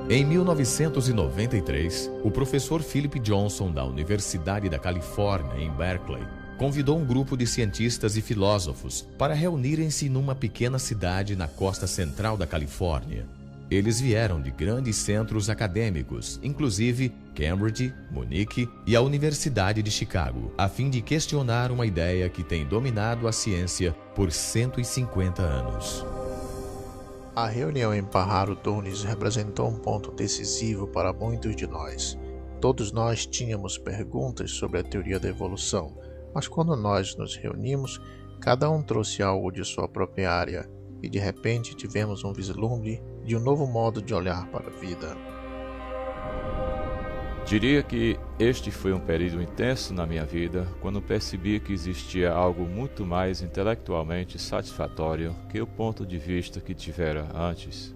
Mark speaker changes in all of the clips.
Speaker 1: Em 1993, o professor Philip Johnson, da Universidade da Califórnia, em Berkeley, convidou um grupo de cientistas e filósofos para reunirem-se numa pequena cidade na costa central da Califórnia. Eles vieram de grandes centros acadêmicos, inclusive Cambridge, Munique e a Universidade de Chicago, a fim de questionar uma ideia que tem dominado a ciência por 150 anos.
Speaker 2: A reunião em Pajaro Dunes representou um ponto decisivo para muitos de nós. Todos nós tínhamos perguntas sobre a teoria da evolução, mas quando nós nos reunimos, cada um trouxe algo de sua própria área, e de repente tivemos um vislumbre de um novo modo de olhar para a vida.
Speaker 3: Diria que este foi um período intenso na minha vida, quando percebi que existia algo muito mais intelectualmente satisfatório que o ponto de vista que tivera antes.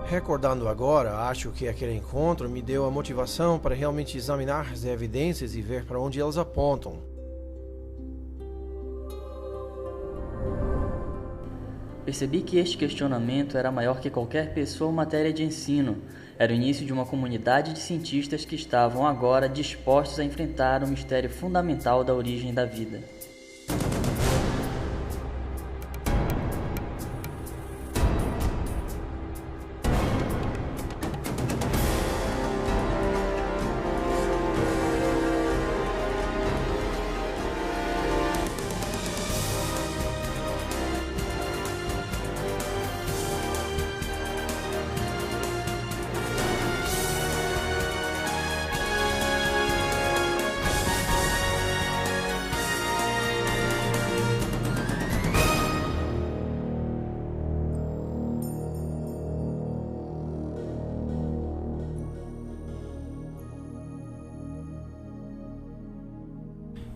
Speaker 4: Recordando agora, acho que aquele encontro me deu a motivação para realmente examinar as evidências e ver para onde elas apontam.
Speaker 5: Percebi que este questionamento era maior que qualquer pessoa ou matéria de ensino. Era o início de uma comunidade de cientistas que estavam agora dispostos a enfrentar o mistério fundamental da origem da vida.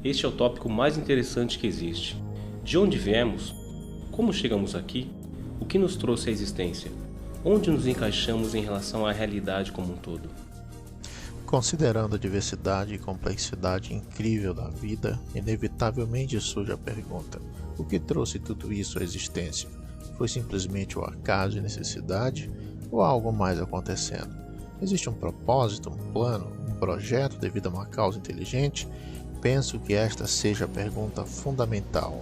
Speaker 6: Este é o tópico mais interessante que existe. De onde viemos? Como chegamos aqui? O que nos trouxe à existência? Onde nos encaixamos em relação à realidade como um todo?
Speaker 2: Considerando a diversidade e complexidade incrível da vida, inevitavelmente surge a pergunta: o que trouxe tudo isso à existência? Foi simplesmente o acaso e necessidade, ou há algo mais acontecendo? Existe um propósito, um plano, um projeto devido a uma causa inteligente? Penso que esta seja a pergunta fundamental.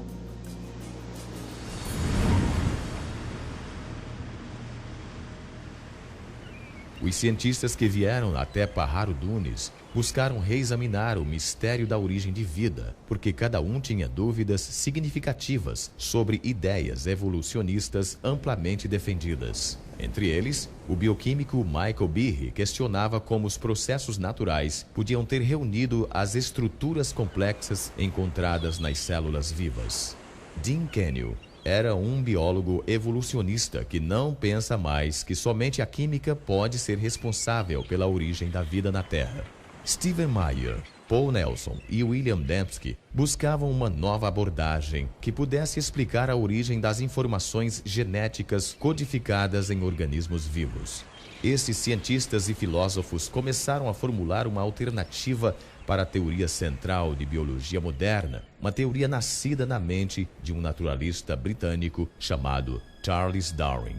Speaker 1: Os cientistas que vieram até Pajaro Dunes buscaram reexaminar o mistério da origem de vida, porque cada um tinha dúvidas significativas sobre ideias evolucionistas amplamente defendidas. Entre eles, o bioquímico Michael Behe questionava como os processos naturais podiam ter reunido as estruturas complexas encontradas nas células vivas. Dean Kenyon era um biólogo evolucionista que não pensa mais que somente a química pode ser responsável pela origem da vida na Terra. Stephen Meyer, Paul Nelson e William Dembski buscavam uma nova abordagem que pudesse explicar a origem das informações genéticas codificadas em organismos vivos. Esses cientistas e filósofos começaram a formular uma alternativa para a teoria central de biologia moderna, uma teoria nascida na mente de um naturalista britânico chamado Charles Darwin.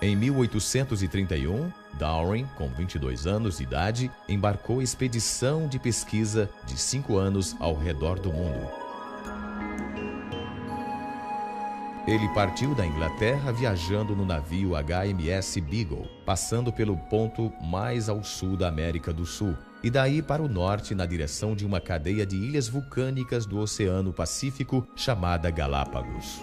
Speaker 1: Em 1831, Darwin, com 22 anos de idade, embarcou expedição de pesquisa de 5 anos ao redor do mundo. Ele partiu da Inglaterra viajando no navio HMS Beagle, passando pelo ponto mais ao sul da América do Sul, e daí para o norte na direção de uma cadeia de ilhas vulcânicas do Oceano Pacífico chamada Galápagos.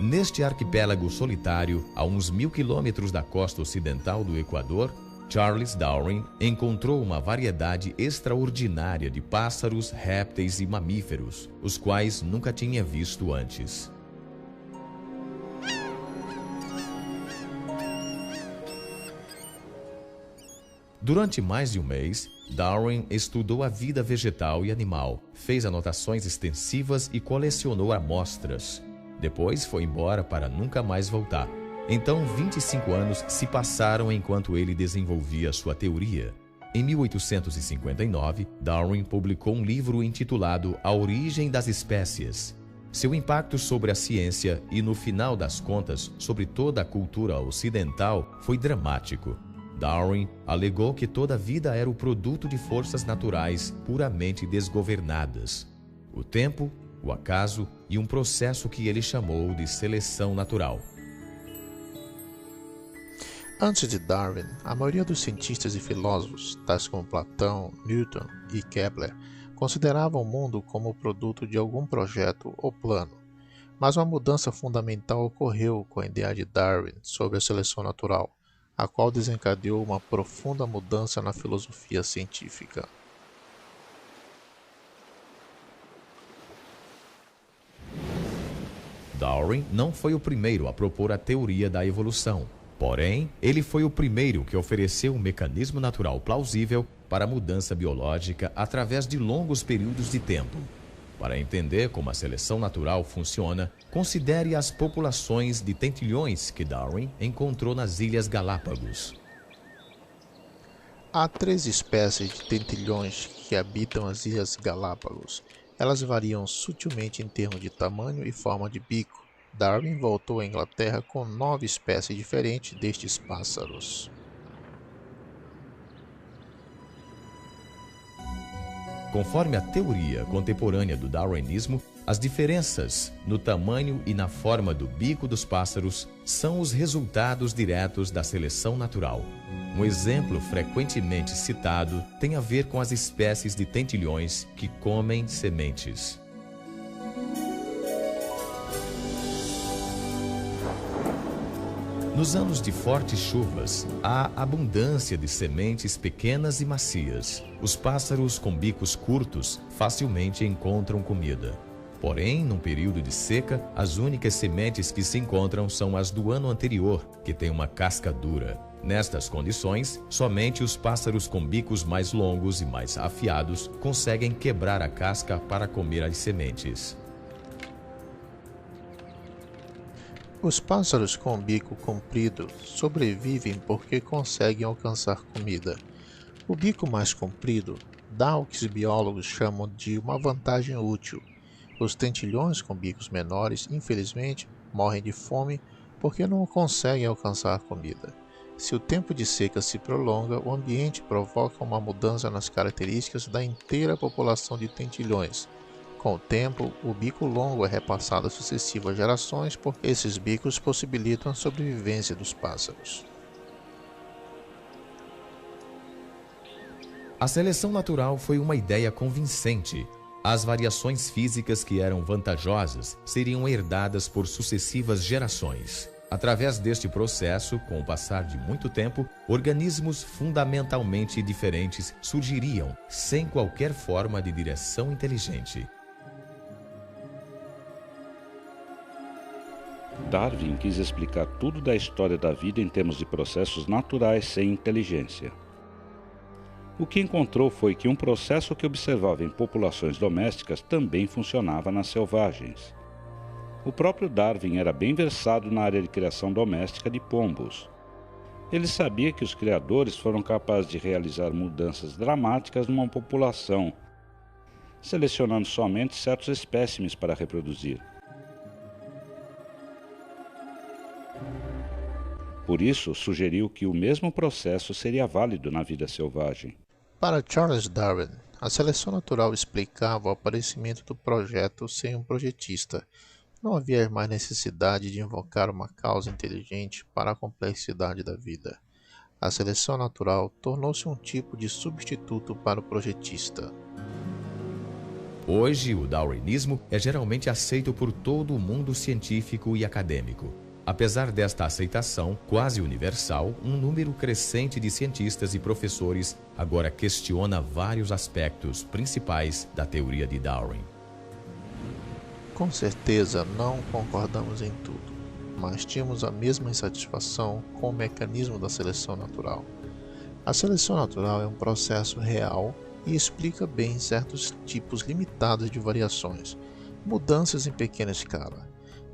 Speaker 1: Neste arquipélago solitário, a uns 1000 quilômetros da costa ocidental do Equador, Charles Darwin encontrou uma variedade extraordinária de pássaros, répteis e mamíferos, os quais nunca tinha visto antes. Durante mais de um mês, Darwin estudou a vida vegetal e animal, fez anotações extensivas e colecionou amostras. Depois foi embora para nunca mais voltar. Então, 25 anos se passaram enquanto ele desenvolvia sua teoria. Em 1859, Darwin publicou um livro intitulado A Origem das Espécies. Seu impacto sobre a ciência e, no final das contas, sobre toda a cultura ocidental foi dramático. Darwin alegou que toda a vida era o produto de forças naturais puramente desgovernadas. O tempo, o acaso e um processo que ele chamou de seleção natural.
Speaker 2: Antes de Darwin, a maioria dos cientistas e filósofos, tais como Platão, Newton e Kepler, consideravam o mundo como produto de algum projeto ou plano. Mas uma mudança fundamental ocorreu com a ideia de Darwin sobre a seleção natural, a qual desencadeou uma profunda mudança na filosofia científica.
Speaker 1: Darwin não foi o primeiro a propor a teoria da evolução. Porém, ele foi o primeiro que ofereceu um mecanismo natural plausível para a mudança biológica através de longos períodos de tempo. Para entender como a seleção natural funciona, considere as populações de tentilhões que Darwin encontrou nas Ilhas Galápagos.
Speaker 2: Há 3 espécies de tentilhões que habitam as Ilhas Galápagos. Elas variam sutilmente em termos de tamanho e forma de bico. Darwin voltou à Inglaterra com 9 espécies diferentes destes pássaros.
Speaker 1: Conforme a teoria contemporânea do darwinismo, as diferenças no tamanho e na forma do bico dos pássaros são os resultados diretos da seleção natural. Um exemplo frequentemente citado tem a ver com as espécies de tentilhões que comem sementes. Nos anos de fortes chuvas, há abundância de sementes pequenas e macias. Os pássaros com bicos curtos facilmente encontram comida. Porém, num período de seca, as únicas sementes que se encontram são as do ano anterior, que têm uma casca dura. Nestas condições, somente os pássaros com bicos mais longos e mais afiados conseguem quebrar a casca para comer as sementes.
Speaker 2: Os pássaros com bico comprido sobrevivem porque conseguem alcançar comida. O bico mais comprido dá o que os biólogos chamam de uma vantagem útil. Os tentilhões com bicos menores, infelizmente, morrem de fome porque não conseguem alcançar comida. Se o tempo de seca se prolonga, o ambiente provoca uma mudança nas características da inteira população de tentilhões. Com o tempo, o bico longo é repassado a sucessivas gerações porque esses bicos possibilitam a sobrevivência dos pássaros.
Speaker 1: A seleção natural foi uma ideia convincente. As variações físicas que eram vantajosas seriam herdadas por sucessivas gerações. Através deste processo, com o passar de muito tempo, organismos fundamentalmente diferentes surgiriam sem qualquer forma de direção inteligente.
Speaker 7: Darwin quis explicar tudo da história da vida em termos de processos naturais sem inteligência. O que encontrou foi que um processo que observava em populações domésticas também funcionava nas selvagens. O próprio Darwin era bem versado na área de criação doméstica de pombos. Ele sabia que os criadores foram capazes de realizar mudanças dramáticas numa população, selecionando somente certos espécimes para reproduzir. Por isso, sugeriu que o mesmo processo seria válido na vida selvagem.
Speaker 2: Para Charles Darwin, a seleção natural explicava o aparecimento do projeto sem um projetista. Não havia mais necessidade de invocar uma causa inteligente para a complexidade da vida. A seleção natural tornou-se um tipo de substituto para o projetista.
Speaker 1: Hoje, o darwinismo é geralmente aceito por todo o mundo científico e acadêmico. Apesar desta aceitação quase universal, um número crescente de cientistas e professores agora questiona vários aspectos principais da teoria de Darwin.
Speaker 2: Com certeza não concordamos em tudo, mas tínhamos a mesma insatisfação com o mecanismo da seleção natural. A seleção natural é um processo real e explica bem certos tipos limitados de variações, mudanças em pequena escala.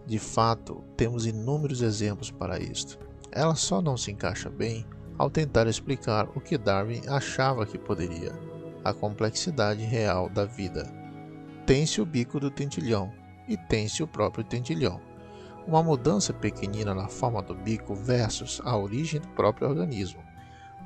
Speaker 2: De fato, temos inúmeros exemplos para isto. Ela só não se encaixa bem ao tentar explicar o que Darwin achava que poderia, a complexidade real da vida. Tem-se o bico do tentilhão e tem-se o próprio tentilhão. Uma mudança pequenina na forma do bico versus a origem do próprio organismo.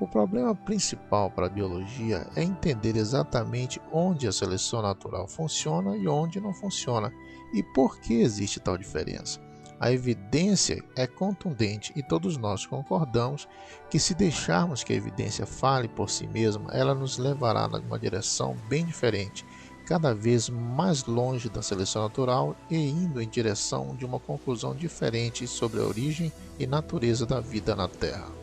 Speaker 2: O problema principal para a biologia é entender exatamente onde a seleção natural funciona e onde não funciona, e por que existe tal diferença. A evidência é contundente e todos nós concordamos que se deixarmos que a evidência fale por si mesma, ela nos levará numa direção bem diferente, cada vez mais longe da seleção natural e indo em direção de uma conclusão diferente sobre a origem e natureza da vida na Terra.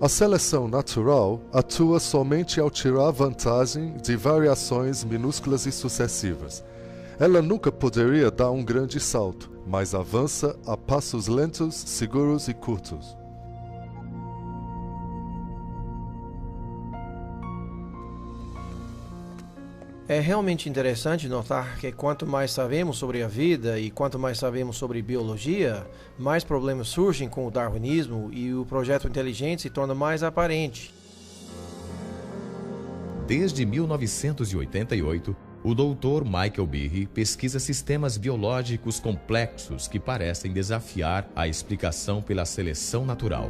Speaker 8: A seleção natural atua somente ao tirar vantagem de variações minúsculas e sucessivas. Ela nunca poderia dar um grande salto, mas avança a passos lentos, seguros e curtos.
Speaker 4: É realmente interessante notar que quanto mais sabemos sobre a vida e quanto mais sabemos sobre biologia, mais problemas surgem com o darwinismo e o projeto inteligente se torna mais aparente.
Speaker 1: Desde 1988, o Dr. Michael Behe pesquisa sistemas biológicos complexos que parecem desafiar a explicação pela seleção natural.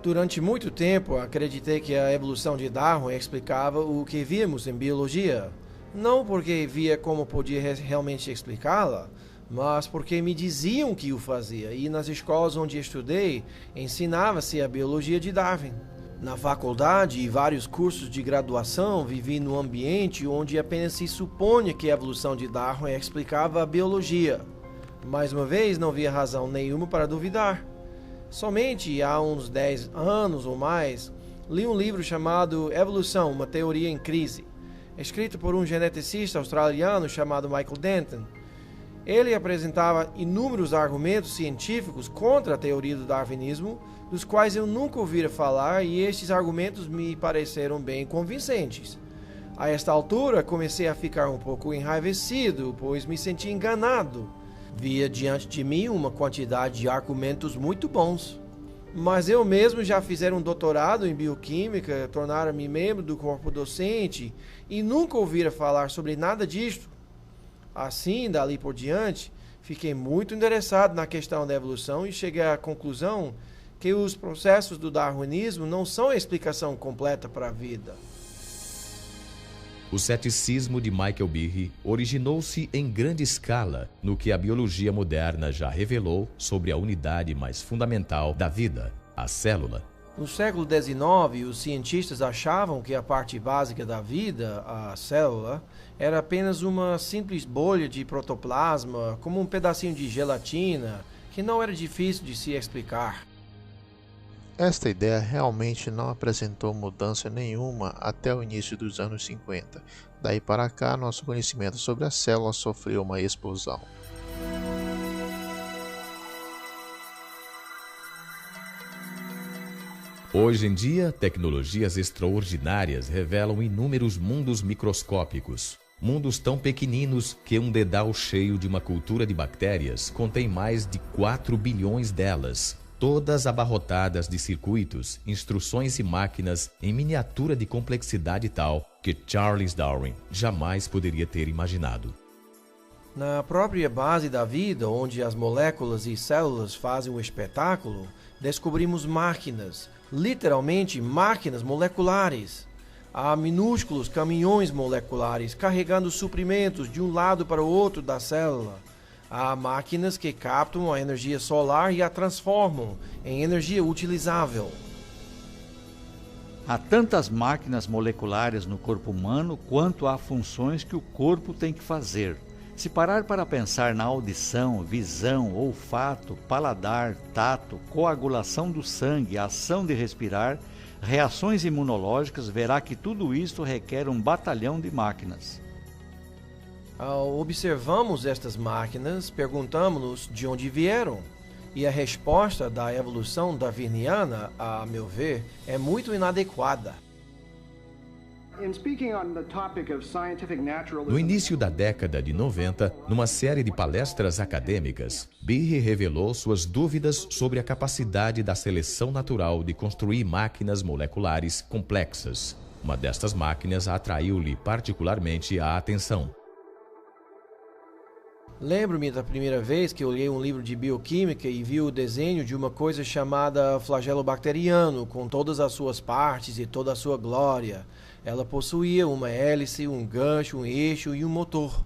Speaker 4: Durante muito tempo, acreditei que a evolução de Darwin explicava o que víamos em biologia. Não porque via como podia realmente explicá-la, mas porque me diziam que o fazia, e nas escolas onde estudei, ensinava-se a biologia de Darwin. Na faculdade e vários cursos de graduação, vivi num ambiente onde apenas se supunha que a evolução de Darwin explicava a biologia. Mais uma vez, não via razão nenhuma para duvidar. Somente há uns 10 anos ou mais, li um livro chamado Evolução, uma teoria em crise, escrito por um geneticista australiano chamado Michael Denton. Ele apresentava inúmeros argumentos científicos contra a teoria do darwinismo, dos quais eu nunca ouvira falar, e estes argumentos me pareceram bem convincentes. A esta altura, comecei a ficar um pouco enraivecido, pois me senti enganado. Via diante de mim uma quantidade de argumentos muito bons. Mas eu mesmo já fiz um doutorado em bioquímica, tornara-me membro do corpo docente e nunca ouvira falar sobre nada disto. Assim, dali por diante, fiquei muito interessado na questão da evolução e cheguei à conclusão que os processos do darwinismo não são a explicação completa para a vida.
Speaker 1: O ceticismo de Michael Behe originou-se em grande escala no que a biologia moderna já revelou sobre a unidade mais fundamental da vida, a célula.
Speaker 4: No século XIX, os cientistas achavam que a parte básica da vida, a célula, era apenas uma simples bolha de protoplasma, como um pedacinho de gelatina, que não era difícil de se explicar.
Speaker 2: Esta ideia realmente não apresentou mudança nenhuma até o início dos anos 50. Daí para cá, nosso conhecimento sobre a célula sofreu uma explosão.
Speaker 1: Hoje em dia, tecnologias extraordinárias revelam inúmeros mundos microscópicos. Mundos tão pequeninos que um dedal cheio de uma cultura de bactérias contém mais de 4 bilhões delas, todas abarrotadas de circuitos, instruções e máquinas em miniatura de complexidade tal que Charles Darwin jamais poderia ter imaginado.
Speaker 4: Na própria base da vida, onde as moléculas e células fazem um espetáculo, descobrimos máquinas, literalmente máquinas moleculares. Há minúsculos caminhões moleculares carregando suprimentos de um lado para o outro da célula. Há máquinas que captam a energia solar e a transformam em energia utilizável.
Speaker 9: Há tantas máquinas moleculares no corpo humano quanto há funções que o corpo tem que fazer. Se parar para pensar na audição, visão, olfato, paladar, tato, coagulação do sangue, ação de respirar, reações imunológicas, verá que tudo isto requer um batalhão de máquinas.
Speaker 4: Ao observarmos estas máquinas, perguntamos-nos de onde vieram. E a resposta da evolução darwiniana, a meu ver, é muito inadequada.
Speaker 1: No início da década de 90, numa série de palestras acadêmicas, Behe revelou suas dúvidas sobre a capacidade da seleção natural de construir máquinas moleculares complexas. Uma destas máquinas atraiu-lhe particularmente a atenção.
Speaker 4: Lembro-me da primeira vez que olhei um livro de bioquímica e vi o desenho de uma coisa chamada flagelo bacteriano, com todas as suas partes e toda a sua glória. Ela possuía uma hélice, um gancho, um eixo e um motor.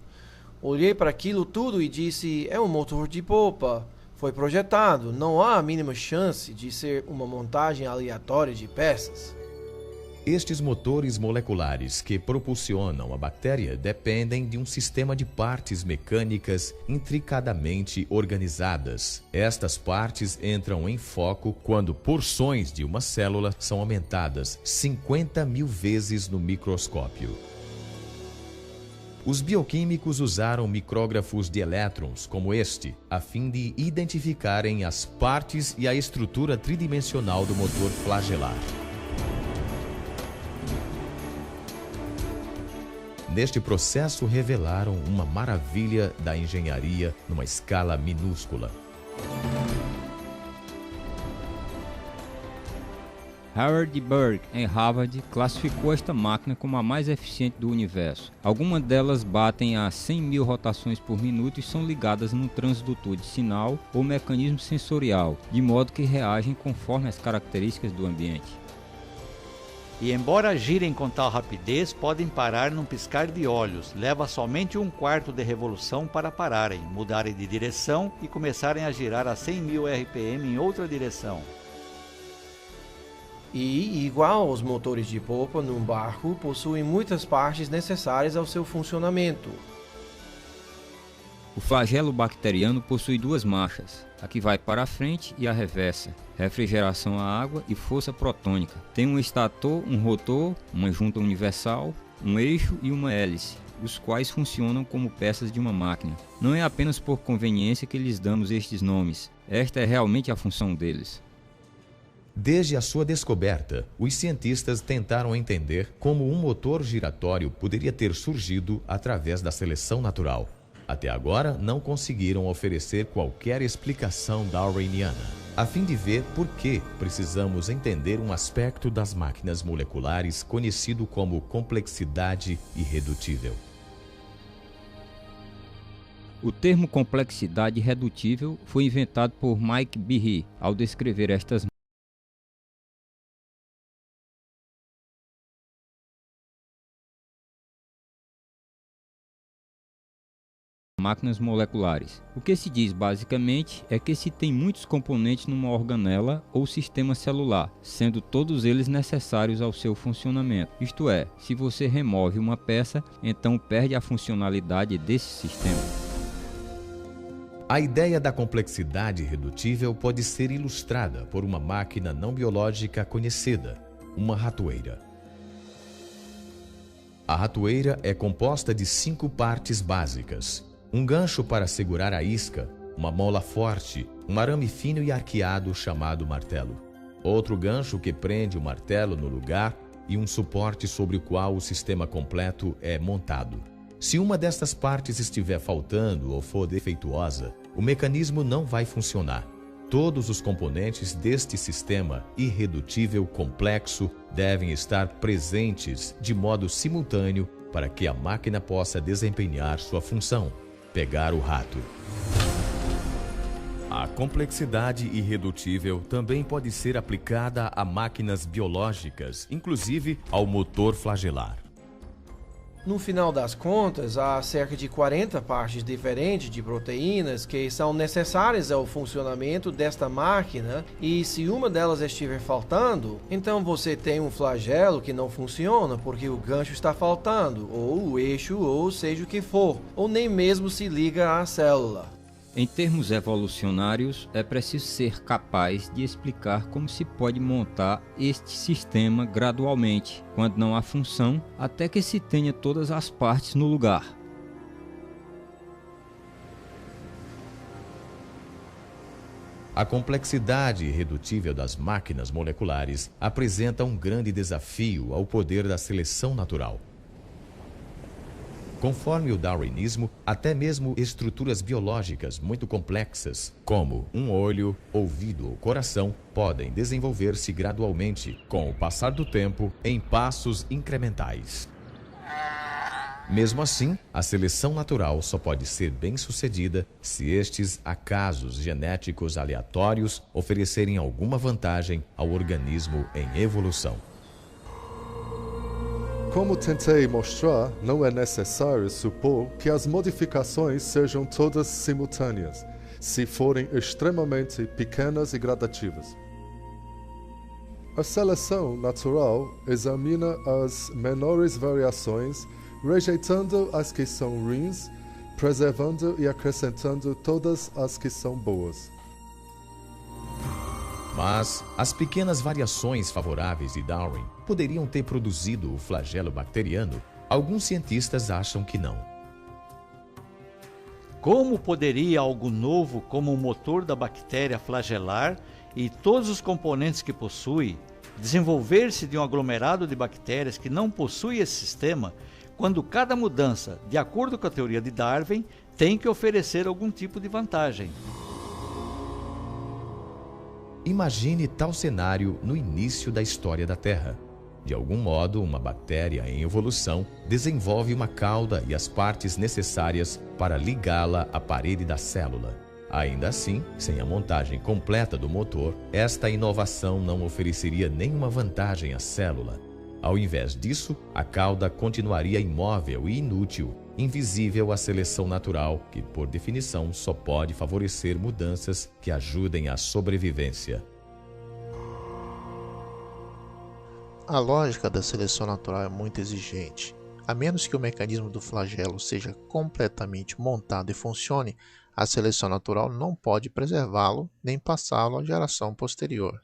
Speaker 4: Olhei para aquilo tudo e disse, é um motor de polpa. Foi projetado, não há a mínima chance de ser uma montagem aleatória de peças.
Speaker 1: Estes motores moleculares que propulsionam a bactéria dependem de um sistema de partes mecânicas intricadamente organizadas. Estas partes entram em foco quando porções de uma célula são aumentadas 50.000 vezes no microscópio. Os bioquímicos usaram micrógrafos de elétrons como este, a fim de identificarem as partes e a estrutura tridimensional do motor flagelar. Neste processo, revelaram uma maravilha da engenharia numa escala minúscula.
Speaker 10: Howard Berg, em Harvard, classificou esta máquina como a mais eficiente do universo. Algumas delas batem a 100.000 rotações por minuto e são ligadas num transdutor de sinal ou mecanismo sensorial, de modo que reagem conforme as características do ambiente.
Speaker 9: E embora girem com tal rapidez, podem parar num piscar de olhos. Leva somente 1/4 de revolução para pararem, mudarem de direção e começarem a girar a 100.000 RPM em outra direção.
Speaker 4: E, igual aos motores de polpa num barco, possuem muitas partes necessárias ao seu funcionamento.
Speaker 10: O flagelo bacteriano possui duas marchas, a que vai para a frente e a reversa, refrigeração à água e força protônica. Tem um estator, um rotor, uma junta universal, um eixo e uma hélice, os quais funcionam como peças de uma máquina. Não é apenas por conveniência que lhes damos estes nomes, esta é realmente a função deles.
Speaker 1: Desde a sua descoberta, os cientistas tentaram entender como um motor giratório poderia ter surgido através da seleção natural. Até agora, não conseguiram oferecer qualquer explicação darwiniana. A fim de ver por que precisamos entender um aspecto das máquinas moleculares conhecido como complexidade irredutível.
Speaker 10: O termo complexidade irredutível foi inventado por Mike Behe ao descrever estas máquinas moleculares. O que se diz basicamente é que se tem muitos componentes numa organela ou sistema celular, sendo todos eles necessários ao seu funcionamento. Isto é, se você remove uma peça, então perde a funcionalidade desse sistema.
Speaker 1: A ideia da complexidade irredutível pode ser ilustrada por uma máquina não biológica conhecida, uma ratoeira. A ratoeira é composta de 5 partes básicas. Um gancho para segurar a isca, uma mola forte, um arame fino e arqueado chamado martelo. Outro gancho que prende o martelo no lugar e um suporte sobre o qual o sistema completo é montado. Se uma destas partes estiver faltando ou for defeituosa, o mecanismo não vai funcionar. Todos os componentes deste sistema irredutível complexo devem estar presentes de modo simultâneo para que a máquina possa desempenhar sua função. Pegar o rato. A complexidade irredutível também pode ser aplicada a máquinas biológicas, inclusive ao motor flagelar.
Speaker 4: No final das contas, há cerca de 40 partes diferentes de proteínas que são necessárias ao funcionamento desta máquina, e se uma delas estiver faltando, então você tem um flagelo que não funciona porque o gancho está faltando, ou o eixo, ou seja o que for, ou nem mesmo se liga à célula.
Speaker 10: Em termos evolucionários, é preciso ser capaz de explicar como se pode montar este sistema gradualmente, quando não há função, até que se tenha todas as partes no lugar.
Speaker 1: A complexidade irredutível das máquinas moleculares apresenta um grande desafio ao poder da seleção natural. Conforme o darwinismo, até mesmo estruturas biológicas muito complexas, como um olho, ouvido ou coração, podem desenvolver-se gradualmente, com o passar do tempo, em passos incrementais. Mesmo assim, a seleção natural só pode ser bem-sucedida se estes acasos genéticos aleatórios oferecerem alguma vantagem ao organismo em evolução.
Speaker 8: Como tentei mostrar, não é necessário supor que as modificações sejam todas simultâneas, se forem extremamente pequenas e gradativas. A seleção natural examina as menores variações, rejeitando as que são ruins, preservando e acrescentando todas as que são boas.
Speaker 1: Mas as pequenas variações favoráveis de Darwin poderiam ter produzido o flagelo bacteriano? Alguns cientistas acham que não.
Speaker 9: Como poderia algo novo como o motor da bactéria flagelar e todos os componentes que possui desenvolver-se de um aglomerado de bactérias que não possui esse sistema, quando cada mudança, de acordo com a teoria de Darwin, tem que oferecer algum tipo de vantagem?
Speaker 1: Imagine tal cenário no início da história da Terra. De algum modo, uma bactéria em evolução desenvolve uma cauda e as partes necessárias para ligá-la à parede da célula. Ainda assim, sem a montagem completa do motor, esta inovação não ofereceria nenhuma vantagem à célula. Ao invés disso, a cauda continuaria imóvel e inútil, invisível à seleção natural, que, por definição, só pode favorecer mudanças que ajudem à sobrevivência.
Speaker 2: A lógica da seleção natural é muito exigente. A menos que o mecanismo do flagelo seja completamente montado e funcione, a seleção natural não pode preservá-lo nem passá-lo à geração posterior.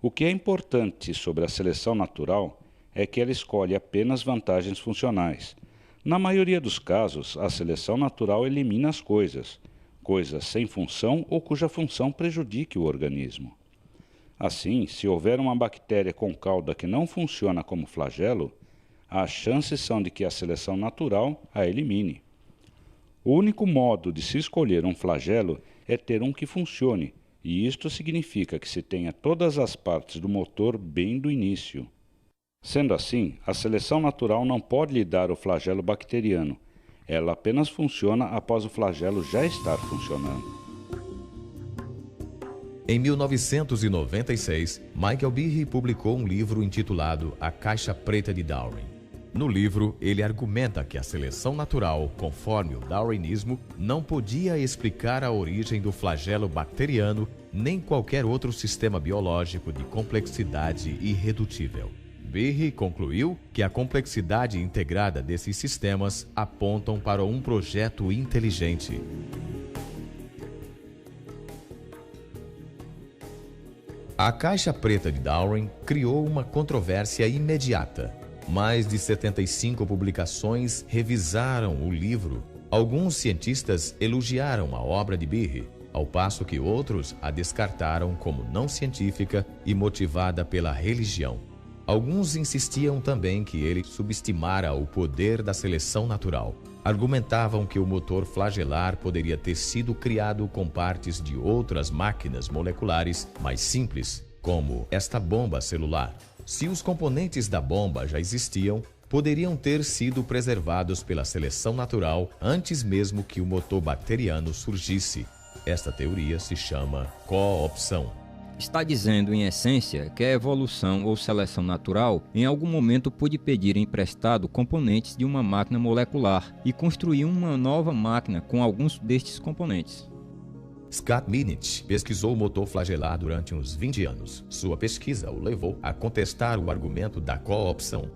Speaker 7: O que é importante sobre a seleção natural é que ela escolhe apenas vantagens funcionais. Na maioria dos casos, a seleção natural elimina as coisas sem função ou cuja função prejudique o organismo. Assim, se houver uma bactéria com cauda que não funciona como flagelo, as chances são de que a seleção natural a elimine. O único modo de se escolher um flagelo é ter um que funcione, e isto significa que se tenha todas as partes do motor bem do início. Sendo assim, a seleção natural não pode lhe dar o flagelo bacteriano. Ela apenas funciona após o flagelo já estar funcionando.
Speaker 1: Em 1996, Michael Behe publicou um livro intitulado A Caixa Preta de Darwin. No livro, ele argumenta que a seleção natural, conforme o darwinismo, não podia explicar a origem do flagelo bacteriano nem qualquer outro sistema biológico de complexidade irredutível. Behe concluiu que a complexidade integrada desses sistemas apontam para um projeto inteligente. A Caixa Preta de Darwin criou uma controvérsia imediata. Mais de 75 publicações revisaram o livro. Alguns cientistas elogiaram a obra de Behe, ao passo que outros a descartaram como não científica e motivada pela religião. Alguns insistiam também que ele subestimara o poder da seleção natural. Argumentavam que o motor flagelar poderia ter sido criado com partes de outras máquinas moleculares mais simples, como esta bomba celular. Se os componentes da bomba já existiam, poderiam ter sido preservados pela seleção natural antes mesmo que o motor bacteriano surgisse. Esta teoria se chama coopção.
Speaker 10: Está dizendo, em essência, que a evolução ou seleção natural em algum momento pôde pedir emprestado componentes de uma máquina molecular e construir uma nova máquina com alguns destes componentes.
Speaker 1: Scott Minich pesquisou o motor flagelar durante uns 20 anos. Sua pesquisa o levou a contestar o argumento da coopção.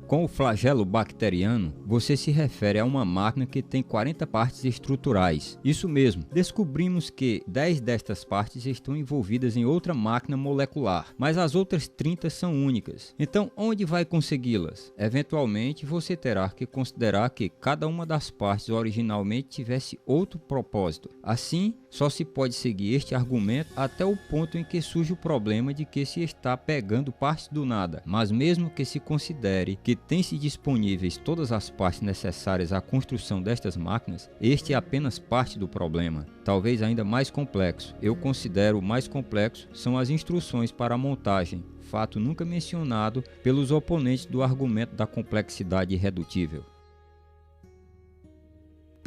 Speaker 10: Com o flagelo bacteriano, você se refere a uma máquina que tem 40 partes estruturais. Isso mesmo, descobrimos que 10 destas partes estão envolvidas em outra máquina molecular, mas as outras 30 são únicas. Então, onde vai consegui-las? Eventualmente, você terá que considerar que cada uma das partes originalmente tivesse outro propósito. Assim, só se pode seguir este argumento até o ponto em que surge o problema de que se está pegando partes do nada. Mas mesmo que se considere que tem-se disponíveis todas as partes necessárias à construção destas máquinas, este é apenas parte do problema, talvez ainda mais complexo. Eu considero o mais complexo são as instruções para a montagem, fato nunca mencionado pelos oponentes do argumento da complexidade irredutível.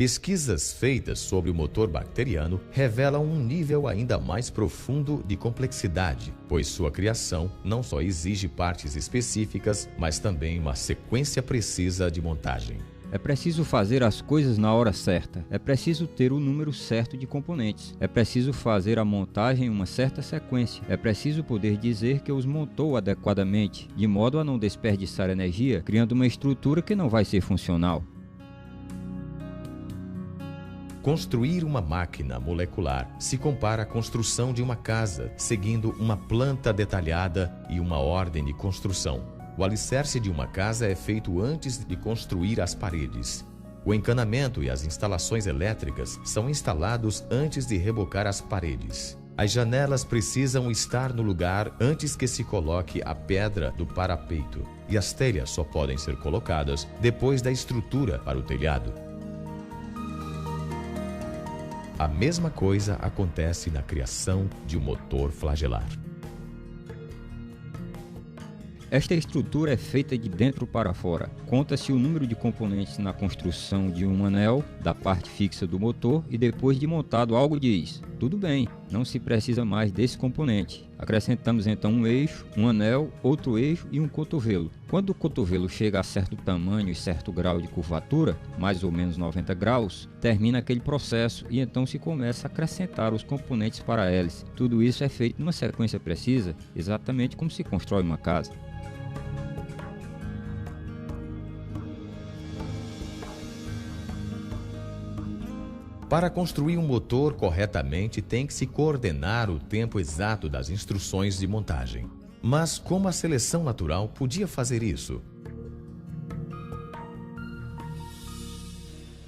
Speaker 1: Pesquisas feitas sobre o motor bacteriano revelam um nível ainda mais profundo de complexidade, pois sua criação não só exige partes específicas, mas também uma sequência precisa de montagem.
Speaker 10: É preciso fazer as coisas na hora certa, é preciso ter o número certo de componentes, é preciso fazer a montagem em uma certa sequência, é preciso poder dizer que os montou adequadamente, de modo a não desperdiçar energia, criando uma estrutura que não vai ser funcional.
Speaker 1: Construir uma máquina molecular se compara à construção de uma casa, seguindo uma planta detalhada e uma ordem de construção. O alicerce de uma casa é feito antes de construir as paredes. O encanamento e as instalações elétricas são instalados antes de rebocar as paredes. As janelas precisam estar no lugar antes que se coloque a pedra do parapeito, e as telhas só podem ser colocadas depois da estrutura para o telhado. A mesma coisa acontece na criação de um motor flagelar.
Speaker 10: Esta estrutura é feita de dentro para fora. Conta-se o número de componentes na construção de um anel, da parte fixa do motor, e depois de montado algo diz: tudo bem, não se precisa mais desse componente. Acrescentamos então um eixo, um anel, outro eixo e um cotovelo. Quando o cotovelo chega a certo tamanho e certo grau de curvatura, mais ou menos 90 graus, termina aquele processo e então se começa a acrescentar os componentes para a hélice. Tudo isso é feito numa sequência precisa, exatamente como se constrói uma casa.
Speaker 1: Para construir um motor corretamente, tem que se coordenar o tempo exato das instruções de montagem. Mas como a seleção natural podia fazer isso?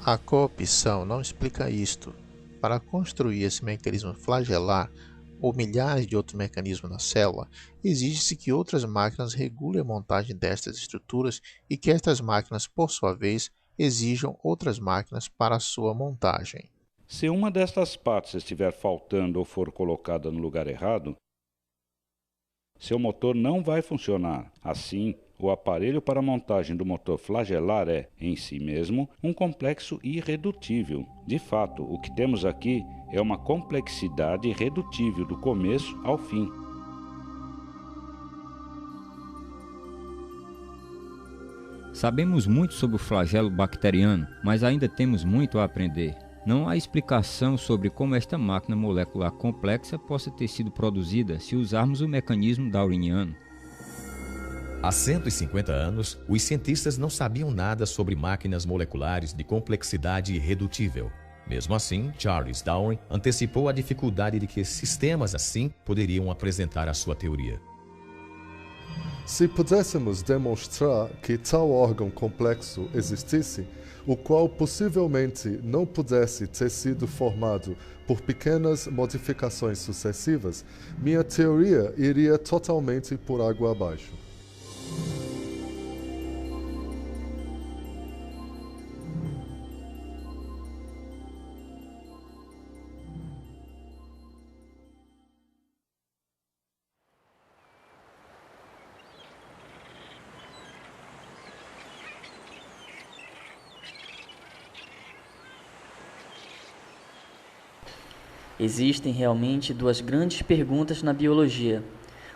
Speaker 2: A coopção não explica isto. Para construir esse mecanismo flagelar, ou milhares de outros mecanismos na célula, exige-se que outras máquinas regulem a montagem destas estruturas e que estas máquinas, por sua vez, exijam outras máquinas para a sua montagem.
Speaker 7: Se uma destas partes estiver faltando ou for colocada no lugar errado, seu motor não vai funcionar. Assim, o aparelho para a montagem do motor flagelar é, em si mesmo, um complexo irredutível. De fato, o que temos aqui é uma complexidade irredutível do começo ao fim.
Speaker 10: Sabemos muito sobre o flagelo bacteriano, mas ainda temos muito a aprender. Não há explicação sobre como esta máquina molecular complexa possa ter sido produzida se usarmos o mecanismo darwiniano.
Speaker 1: Há 150 anos, os cientistas não sabiam nada sobre máquinas moleculares de complexidade irredutível. Mesmo assim, Charles Darwin antecipou a dificuldade de que sistemas assim poderiam apresentar a sua teoria.
Speaker 8: Se pudéssemos demonstrar que tal órgão complexo existisse, o qual possivelmente não pudesse ter sido formado por pequenas modificações sucessivas, minha teoria iria totalmente por água abaixo.
Speaker 5: Existem realmente duas grandes perguntas na biologia.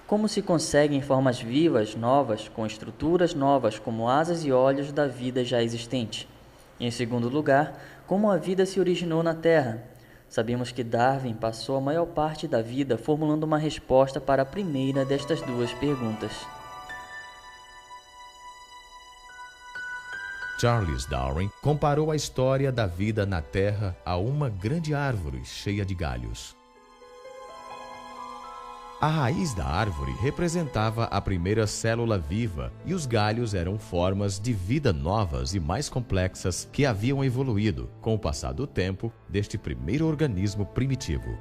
Speaker 5: Como se conseguem formas vivas novas, com estruturas novas como asas e olhos da vida já existente? E, em segundo lugar, como a vida se originou na Terra? Sabemos que Darwin passou a maior parte da vida formulando uma resposta para a primeira destas duas perguntas.
Speaker 1: Charles Darwin comparou a história da vida na Terra a uma grande árvore cheia de galhos. A raiz da árvore representava a primeira célula viva e os galhos eram formas de vida novas e mais complexas que haviam evoluído com o passar do tempo deste primeiro organismo primitivo.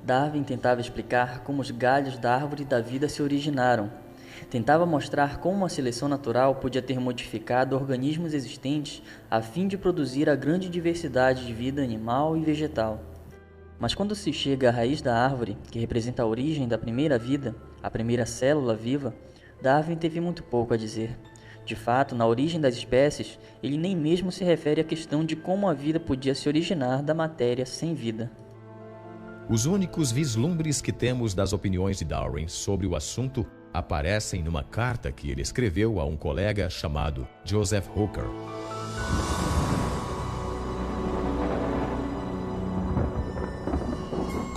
Speaker 5: Darwin tentava explicar como os galhos da árvore da vida se originaram. Tentava mostrar como a seleção natural podia ter modificado organismos existentes a fim de produzir a grande diversidade de vida animal e vegetal. Mas quando se chega à raiz da árvore, que representa a origem da primeira vida, a primeira célula viva, Darwin teve muito pouco a dizer. De fato, na origem das espécies, ele nem mesmo se refere à questão de como a vida podia se originar da matéria sem vida.
Speaker 1: Os únicos vislumbres que temos das opiniões de Darwin sobre o assunto aparecem numa carta que ele escreveu a um colega chamado Joseph Hooker.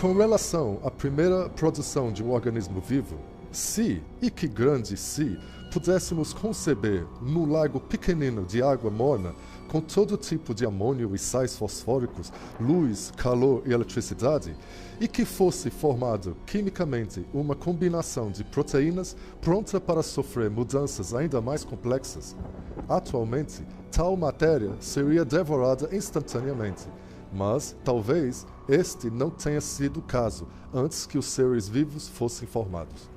Speaker 8: Com relação à primeira produção de um organismo vivo, se, e que grande se, pudéssemos conceber num lago pequenino de água morna, com todo tipo de amônio e sais fosfóricos, luz, calor e eletricidade, e que fosse formado quimicamente uma combinação de proteínas pronta para sofrer mudanças ainda mais complexas, atualmente tal matéria seria devorada instantaneamente. Mas, talvez, este não tenha sido o caso antes que os seres vivos fossem formados.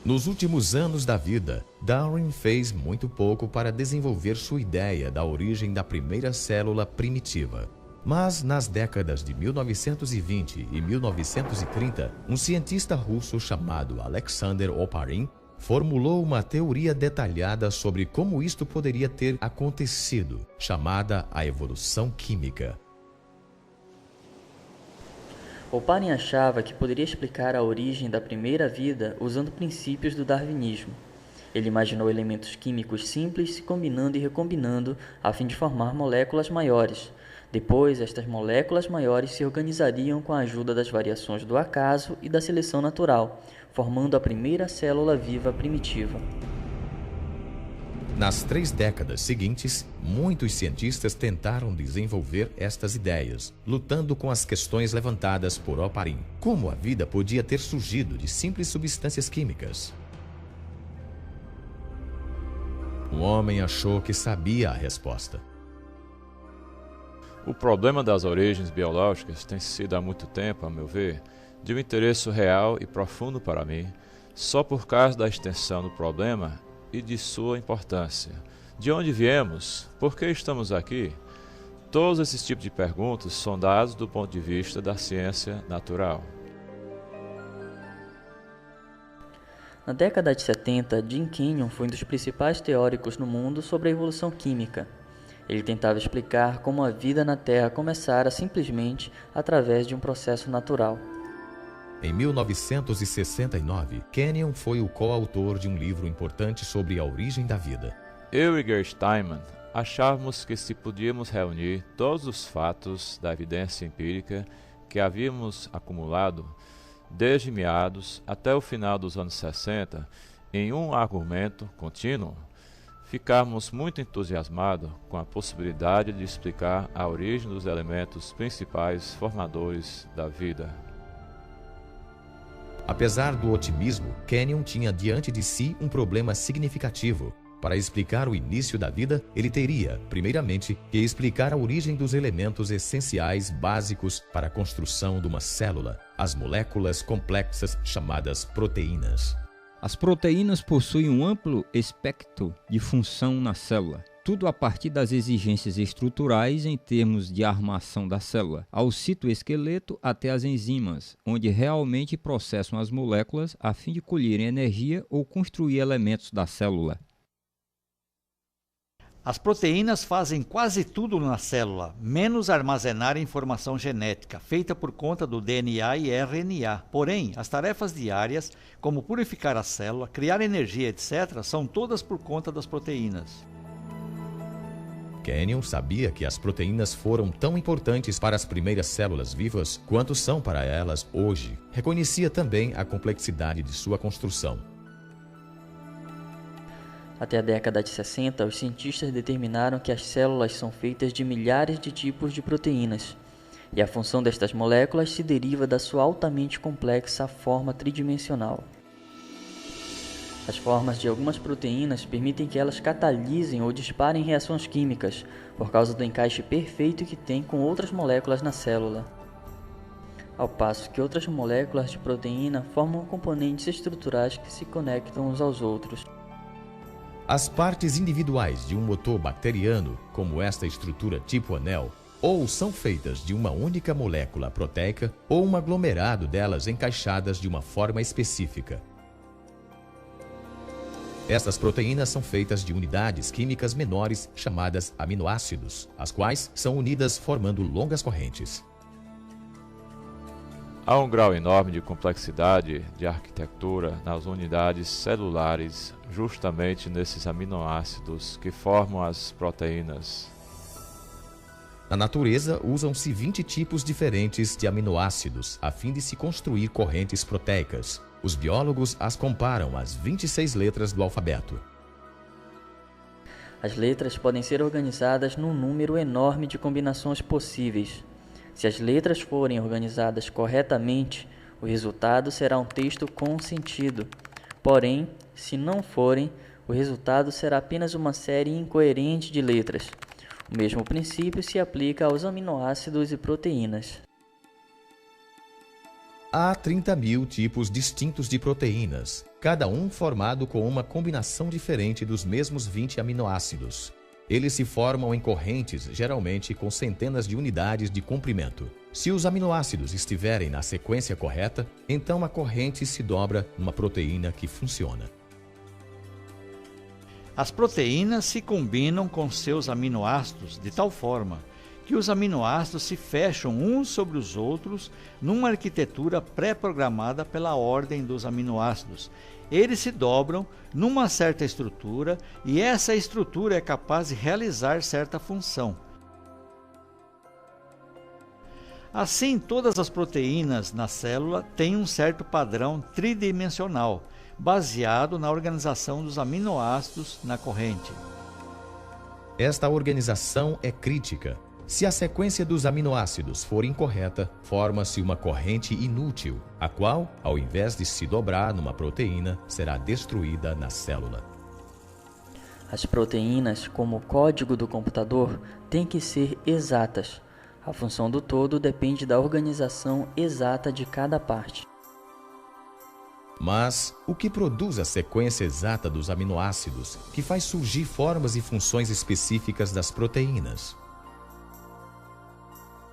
Speaker 1: Nos últimos anos da vida, Darwin fez muito pouco para desenvolver sua ideia da origem da primeira célula primitiva. Mas, nas décadas de 1920 e 1930, um cientista russo chamado Alexander Oparin formulou uma teoria detalhada sobre como isto poderia ter acontecido, chamada a evolução química.
Speaker 5: Oparin achava que poderia explicar a origem da primeira vida usando princípios do darwinismo. Ele imaginou elementos químicos simples se combinando e recombinando a fim de formar moléculas maiores. Depois, estas moléculas maiores se organizariam com a ajuda das variações do acaso e da seleção natural, formando a primeira célula viva primitiva.
Speaker 1: Nas 3 décadas seguintes, muitos cientistas tentaram desenvolver estas ideias, lutando com as questões levantadas por Oparin. Como a vida podia ter surgido de simples substâncias químicas? O homem achou que sabia a resposta.
Speaker 3: O problema das origens biológicas tem sido há muito tempo, a meu ver, de um interesse real e profundo para mim, só por causa da extensão do problema e de sua importância. De onde viemos? Por que estamos aqui? Todos esses tipos de perguntas são dados do ponto de vista da ciência natural.
Speaker 5: Na década de 70, Jim Kenyon foi um dos principais teóricos no mundo sobre a evolução química. Ele tentava explicar como a vida na Terra começara simplesmente através de um processo natural.
Speaker 1: Em 1969, Kenyon foi o coautor de um livro importante sobre a origem da vida.
Speaker 3: Eu e Gert Steinman achávamos que se podíamos reunir todos os fatos da evidência empírica que havíamos acumulado desde meados até o final dos anos 60 em um argumento contínuo, ficamos muito entusiasmados com a possibilidade de explicar a origem dos elementos principais formadores da vida.
Speaker 1: Apesar do otimismo, Kenyon tinha diante de si um problema significativo. Para explicar o início da vida, ele teria, primeiramente, que explicar a origem dos elementos essenciais básicos para a construção de uma célula, as moléculas complexas chamadas proteínas.
Speaker 10: As proteínas possuem um amplo espectro de função na célula, tudo a partir das exigências estruturais em termos de armação da célula, ao citoesqueleto até as enzimas, onde realmente processam as moléculas a fim de colherem energia ou construir elementos da célula.
Speaker 9: As proteínas fazem quase tudo na célula, menos armazenar informação genética, feita por conta do DNA e RNA. Porém, as tarefas diárias, como purificar a célula, criar energia, etc., são todas por conta das proteínas.
Speaker 1: Kenyon sabia que as proteínas foram tão importantes para as primeiras células vivas quanto são para elas hoje. Reconhecia também a complexidade de sua construção.
Speaker 5: Até a década de 60, os cientistas determinaram que as células são feitas de milhares de tipos de proteínas, e a função destas moléculas se deriva da sua altamente complexa forma tridimensional. As formas de algumas proteínas permitem que elas catalisem ou disparem reações químicas, por causa do encaixe perfeito que tem com outras moléculas na célula. Ao passo que outras moléculas de proteína formam componentes estruturais que se conectam uns aos outros.
Speaker 1: As partes individuais de um motor bacteriano, como esta estrutura tipo anel, ou são feitas de uma única molécula proteica ou um aglomerado delas encaixadas de uma forma específica. Estas proteínas são feitas de unidades químicas menores chamadas aminoácidos, as quais são unidas formando longas correntes.
Speaker 3: Há um grau enorme de complexidade de arquitetura nas unidades celulares, justamente nesses aminoácidos que formam as proteínas.
Speaker 1: Na natureza, usam-se 20 tipos diferentes de aminoácidos a fim de se construir correntes proteicas. Os biólogos as comparam às 26 letras do alfabeto.
Speaker 5: As letras podem ser organizadas num número enorme de combinações possíveis. Se as letras forem organizadas corretamente, o resultado será um texto com sentido. Porém, se não forem, o resultado será apenas uma série incoerente de letras. O mesmo princípio se aplica aos aminoácidos e proteínas.
Speaker 1: Há 30.000 tipos distintos de proteínas, cada um formado com uma combinação diferente dos mesmos 20 aminoácidos. Eles se formam em correntes, geralmente com centenas de unidades de comprimento. Se os aminoácidos estiverem na sequência correta, então a corrente se dobra numa proteína que funciona.
Speaker 9: As proteínas se combinam com seus aminoácidos de tal forma que os aminoácidos se fecham uns sobre os outros numa arquitetura pré-programada pela ordem dos aminoácidos. Eles se dobram numa certa estrutura e essa estrutura é capaz de realizar certa função. Assim, todas as proteínas na célula têm um certo padrão tridimensional, baseado na organização dos aminoácidos na corrente.
Speaker 1: Esta organização é crítica. Se a sequência dos aminoácidos for incorreta, forma-se uma corrente inútil, a qual, ao invés de se dobrar numa proteína, será destruída na célula.
Speaker 5: As proteínas, como o código do computador, têm que ser exatas. A função do todo depende da organização exata de cada parte.
Speaker 1: Mas o que produz a sequência exata dos aminoácidos, que faz surgir formas e funções específicas das proteínas?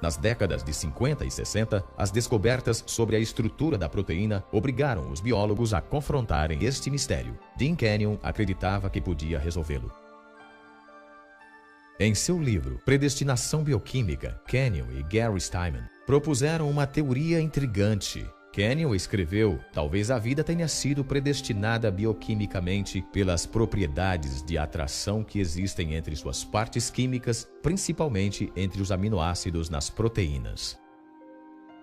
Speaker 1: Nas décadas de 50 e 60, as descobertas sobre a estrutura da proteína obrigaram os biólogos a confrontarem este mistério. Dean Kenyon acreditava que podia resolvê-lo. Em seu livro Predestinação Bioquímica, Kenyon e Gary Steinman propuseram uma teoria intrigante. Kenyon escreveu: talvez a vida tenha sido predestinada bioquimicamente pelas propriedades de atração que existem entre suas partes químicas, principalmente entre os aminoácidos nas proteínas.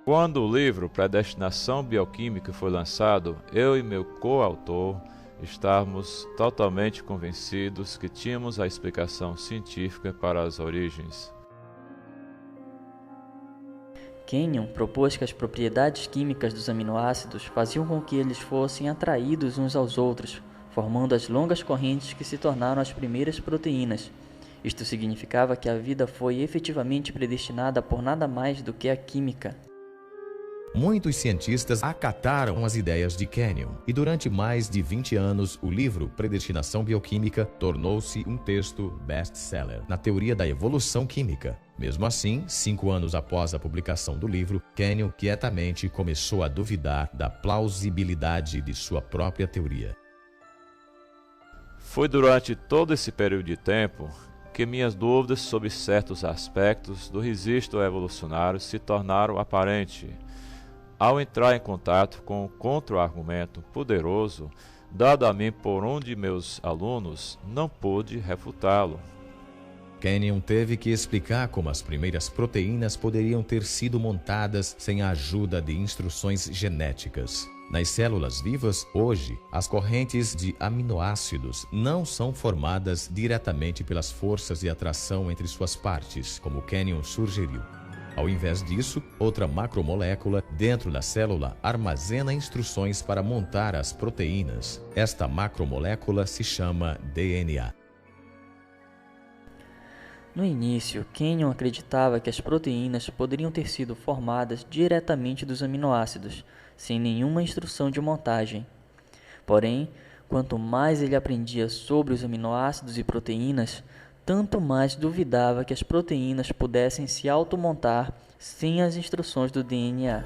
Speaker 3: Quando o livro Predestinação Bioquímica foi lançado, eu e meu coautor estávamos totalmente convencidos que tínhamos a explicação científica para as origens.
Speaker 5: Kenyon propôs que as propriedades químicas dos aminoácidos faziam com que eles fossem atraídos uns aos outros, formando as longas correntes que se tornaram as primeiras proteínas. Isto significava que a vida foi efetivamente predestinada por nada mais do que a química.
Speaker 1: Muitos cientistas acataram as ideias de Kenyon, e durante mais de 20 anos, o livro Predestinação Bioquímica tornou-se um texto best-seller na teoria da evolução química. Mesmo assim, 5 anos após a publicação do livro, Kenyon quietamente começou a duvidar da plausibilidade de sua própria teoria.
Speaker 3: Foi durante todo esse período de tempo que minhas dúvidas sobre certos aspectos do registro evolucionário se tornaram aparentes. Ao entrar em contato com um contra-argumento poderoso, dado a mim por um de meus alunos, não pude refutá-lo.
Speaker 1: Kenyon teve que explicar como as primeiras proteínas poderiam ter sido montadas sem a ajuda de instruções genéticas. Nas células vivas, hoje, as correntes de aminoácidos não são formadas diretamente pelas forças de atração entre suas partes, como Kenyon sugeriu. Ao invés disso, outra macromolécula dentro da célula armazena instruções para montar as proteínas. Esta macromolécula se chama DNA.
Speaker 5: No início, Kenyon acreditava que as proteínas poderiam ter sido formadas diretamente dos aminoácidos, sem nenhuma instrução de montagem. Porém, quanto mais ele aprendia sobre os aminoácidos e proteínas, tanto mais duvidava que as proteínas pudessem se automontar sem as instruções do DNA.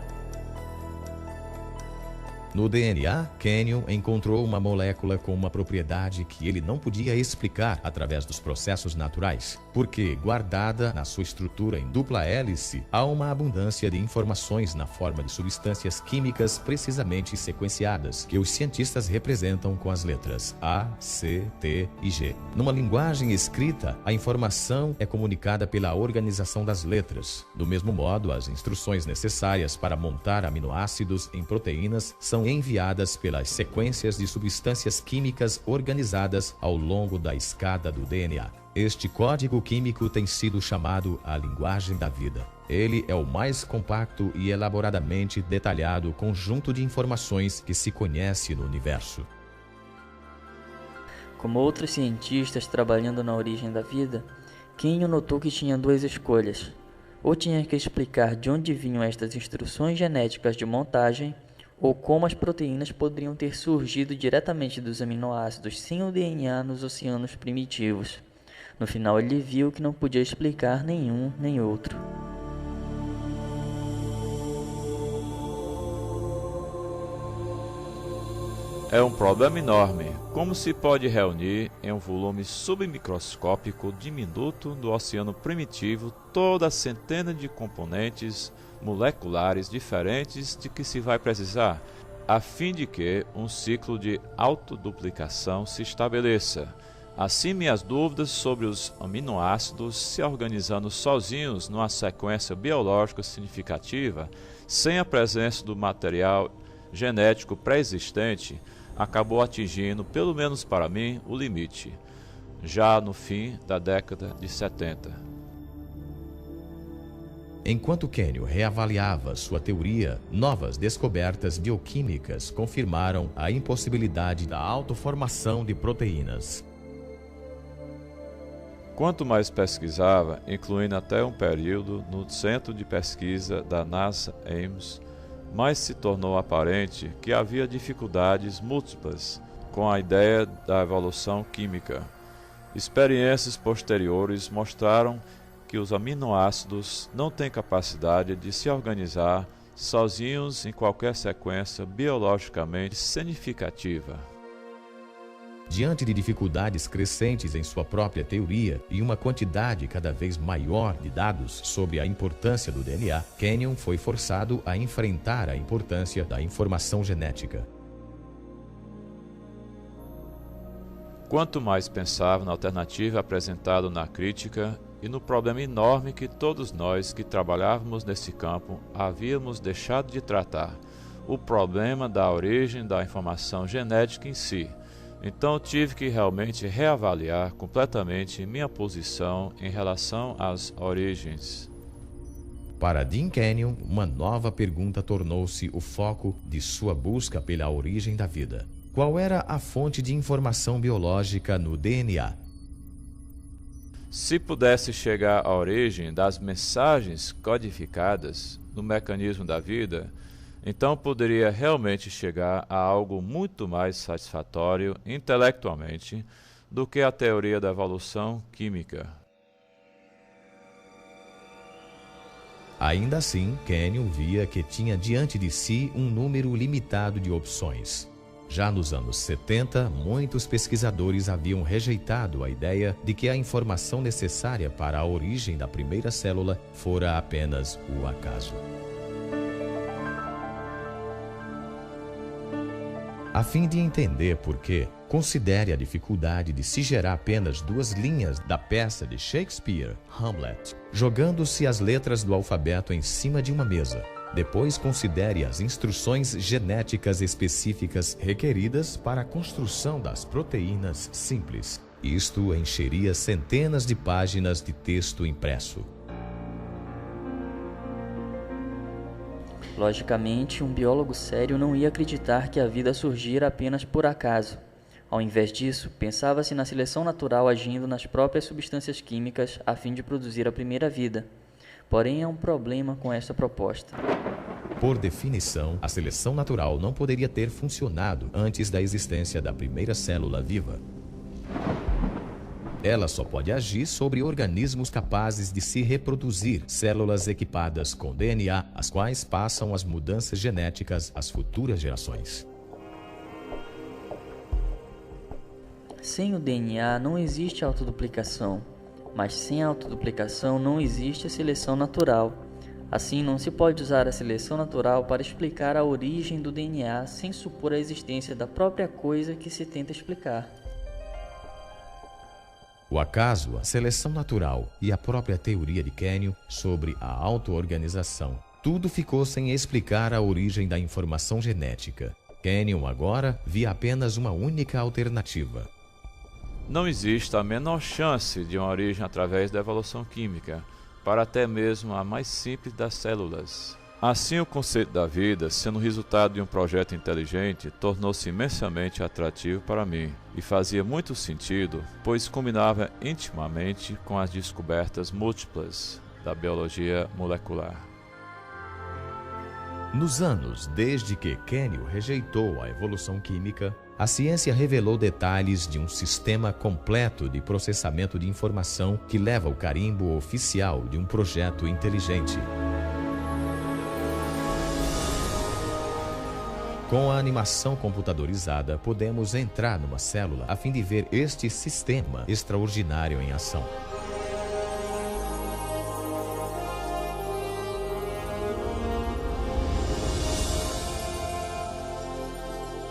Speaker 1: No DNA, Kenyon encontrou uma molécula com uma propriedade que ele não podia explicar através dos processos naturais, porque, guardada na sua estrutura em dupla hélice, há uma abundância de informações na forma de substâncias químicas precisamente sequenciadas, que os cientistas representam com as letras A, C, T e G. Numa linguagem escrita, a informação é comunicada pela organização das letras. Do mesmo modo, as instruções necessárias para montar aminoácidos em proteínas são enviadas pelas sequências de substâncias químicas organizadas ao longo da escada do DNA. Este código químico tem sido chamado a linguagem da vida. Ele é o mais compacto e elaboradamente detalhado conjunto de informações que se conhece no universo.
Speaker 5: Como outros cientistas trabalhando na origem da vida, Kenyon notou que tinha duas escolhas. Ou tinha que explicar de onde vinham estas instruções genéticas de montagem, ou como as proteínas poderiam ter surgido diretamente dos aminoácidos sem o DNA nos oceanos primitivos. No final, ele viu que não podia explicar nenhum nem outro.
Speaker 3: É um problema enorme. Como se pode reunir em um volume submicroscópico diminuto do oceano primitivo toda a centena de componentes moleculares diferentes de que se vai precisar, a fim de que um ciclo de autoduplicação se estabeleça? Assim, minhas dúvidas sobre os aminoácidos se organizando sozinhos numa sequência biológica significativa, sem a presença do material genético pré-existente, acabou atingindo, pelo menos para mim, o limite, já no fim da década de 70.
Speaker 1: Enquanto Kenyon reavaliava sua teoria, novas descobertas bioquímicas confirmaram a impossibilidade da autoformação de proteínas.
Speaker 3: Quanto mais pesquisava, incluindo até um período no centro de pesquisa da NASA Ames, mais se tornou aparente que havia dificuldades múltiplas com a ideia da evolução química. Experiências posteriores mostraram que os aminoácidos não têm capacidade de se organizar sozinhos em qualquer sequência biologicamente significativa.
Speaker 1: Diante de dificuldades crescentes em sua própria teoria e uma quantidade cada vez maior de dados sobre a importância do DNA, Kenyon foi forçado a enfrentar a importância da informação genética.
Speaker 3: Quanto mais pensava na alternativa apresentada na crítica e no problema enorme que todos nós que trabalhávamos nesse campo havíamos deixado de tratar, o problema da origem da informação genética em si, então tive que realmente reavaliar completamente minha posição em relação às origens.
Speaker 1: Para Dean Kenyon, uma nova pergunta tornou-se o foco de sua busca pela origem da vida. Qual era a fonte de informação biológica no DNA?
Speaker 3: Se pudesse chegar à origem das mensagens codificadas no mecanismo da vida, então poderia realmente chegar a algo muito mais satisfatório intelectualmente do que a teoria da evolução química.
Speaker 1: Ainda assim, Kenyon via que tinha diante de si um número limitado de opções. Já nos anos 70, muitos pesquisadores haviam rejeitado a ideia de que a informação necessária para a origem da primeira célula fora apenas o acaso. A fim de entender por quê, considere a dificuldade de se gerar apenas 2 linhas da peça de Shakespeare, Hamlet, jogando-se as letras do alfabeto em cima de uma mesa. Depois considere as instruções genéticas específicas requeridas para a construção das proteínas simples. Isto encheria centenas de páginas de texto impresso.
Speaker 5: Logicamente, um biólogo sério não ia acreditar que a vida surgira apenas por acaso. Ao invés disso, pensava-se na seleção natural agindo nas próprias substâncias químicas a fim de produzir a primeira vida. Porém, há um problema com esta proposta.
Speaker 1: Por definição, a seleção natural não poderia ter funcionado antes da existência da primeira célula viva. Ela só pode agir sobre organismos capazes de se reproduzir, células equipadas com DNA, as quais passam as mudanças genéticas às futuras gerações.
Speaker 5: Sem o DNA não existe autoduplicação, mas sem a autoduplicação não existe a seleção natural. Assim, não se pode usar a seleção natural para explicar a origem do DNA sem supor a existência da própria coisa que se tenta explicar.
Speaker 1: O acaso, a seleção natural e a própria teoria de Kenyon sobre a auto-organização, tudo ficou sem explicar a origem da informação genética. Kenyon agora via apenas uma única alternativa.
Speaker 3: Não existe a menor chance de uma origem através da evolução química, para até mesmo a mais simples das células. Assim, o conceito da vida, sendo resultado de um projeto inteligente, tornou-se imensamente atrativo para mim e fazia muito sentido, pois combinava intimamente com as descobertas múltiplas da biologia molecular.
Speaker 1: Nos anos desde que Kenyon rejeitou a evolução química, a ciência revelou detalhes de um sistema completo de processamento de informação que leva o carimbo oficial de um projeto inteligente. Com a animação computadorizada, podemos entrar numa célula a fim de ver este sistema extraordinário em ação.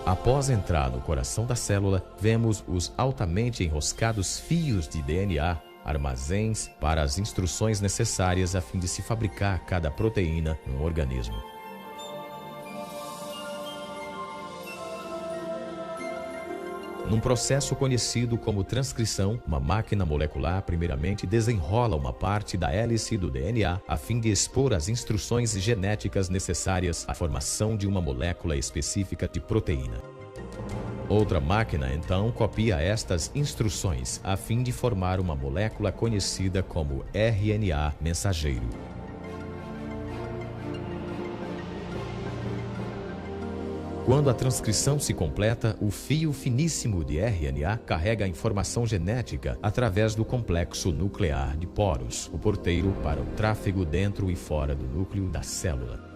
Speaker 1: Após entrar no coração da célula, vemos os altamente enroscados fios de DNA, armazéns para as instruções necessárias a fim de se fabricar cada proteína num organismo. Num processo conhecido como transcrição, uma máquina molecular primeiramente desenrola uma parte da hélice do DNA a fim de expor as instruções genéticas necessárias à formação de uma molécula específica de proteína. Outra máquina, então, copia estas instruções a fim de formar uma molécula conhecida como RNA mensageiro. Quando a transcrição se completa, o fio finíssimo de RNA carrega a informação genética através do complexo nuclear de poros, o porteiro para o tráfego dentro e fora do núcleo da célula.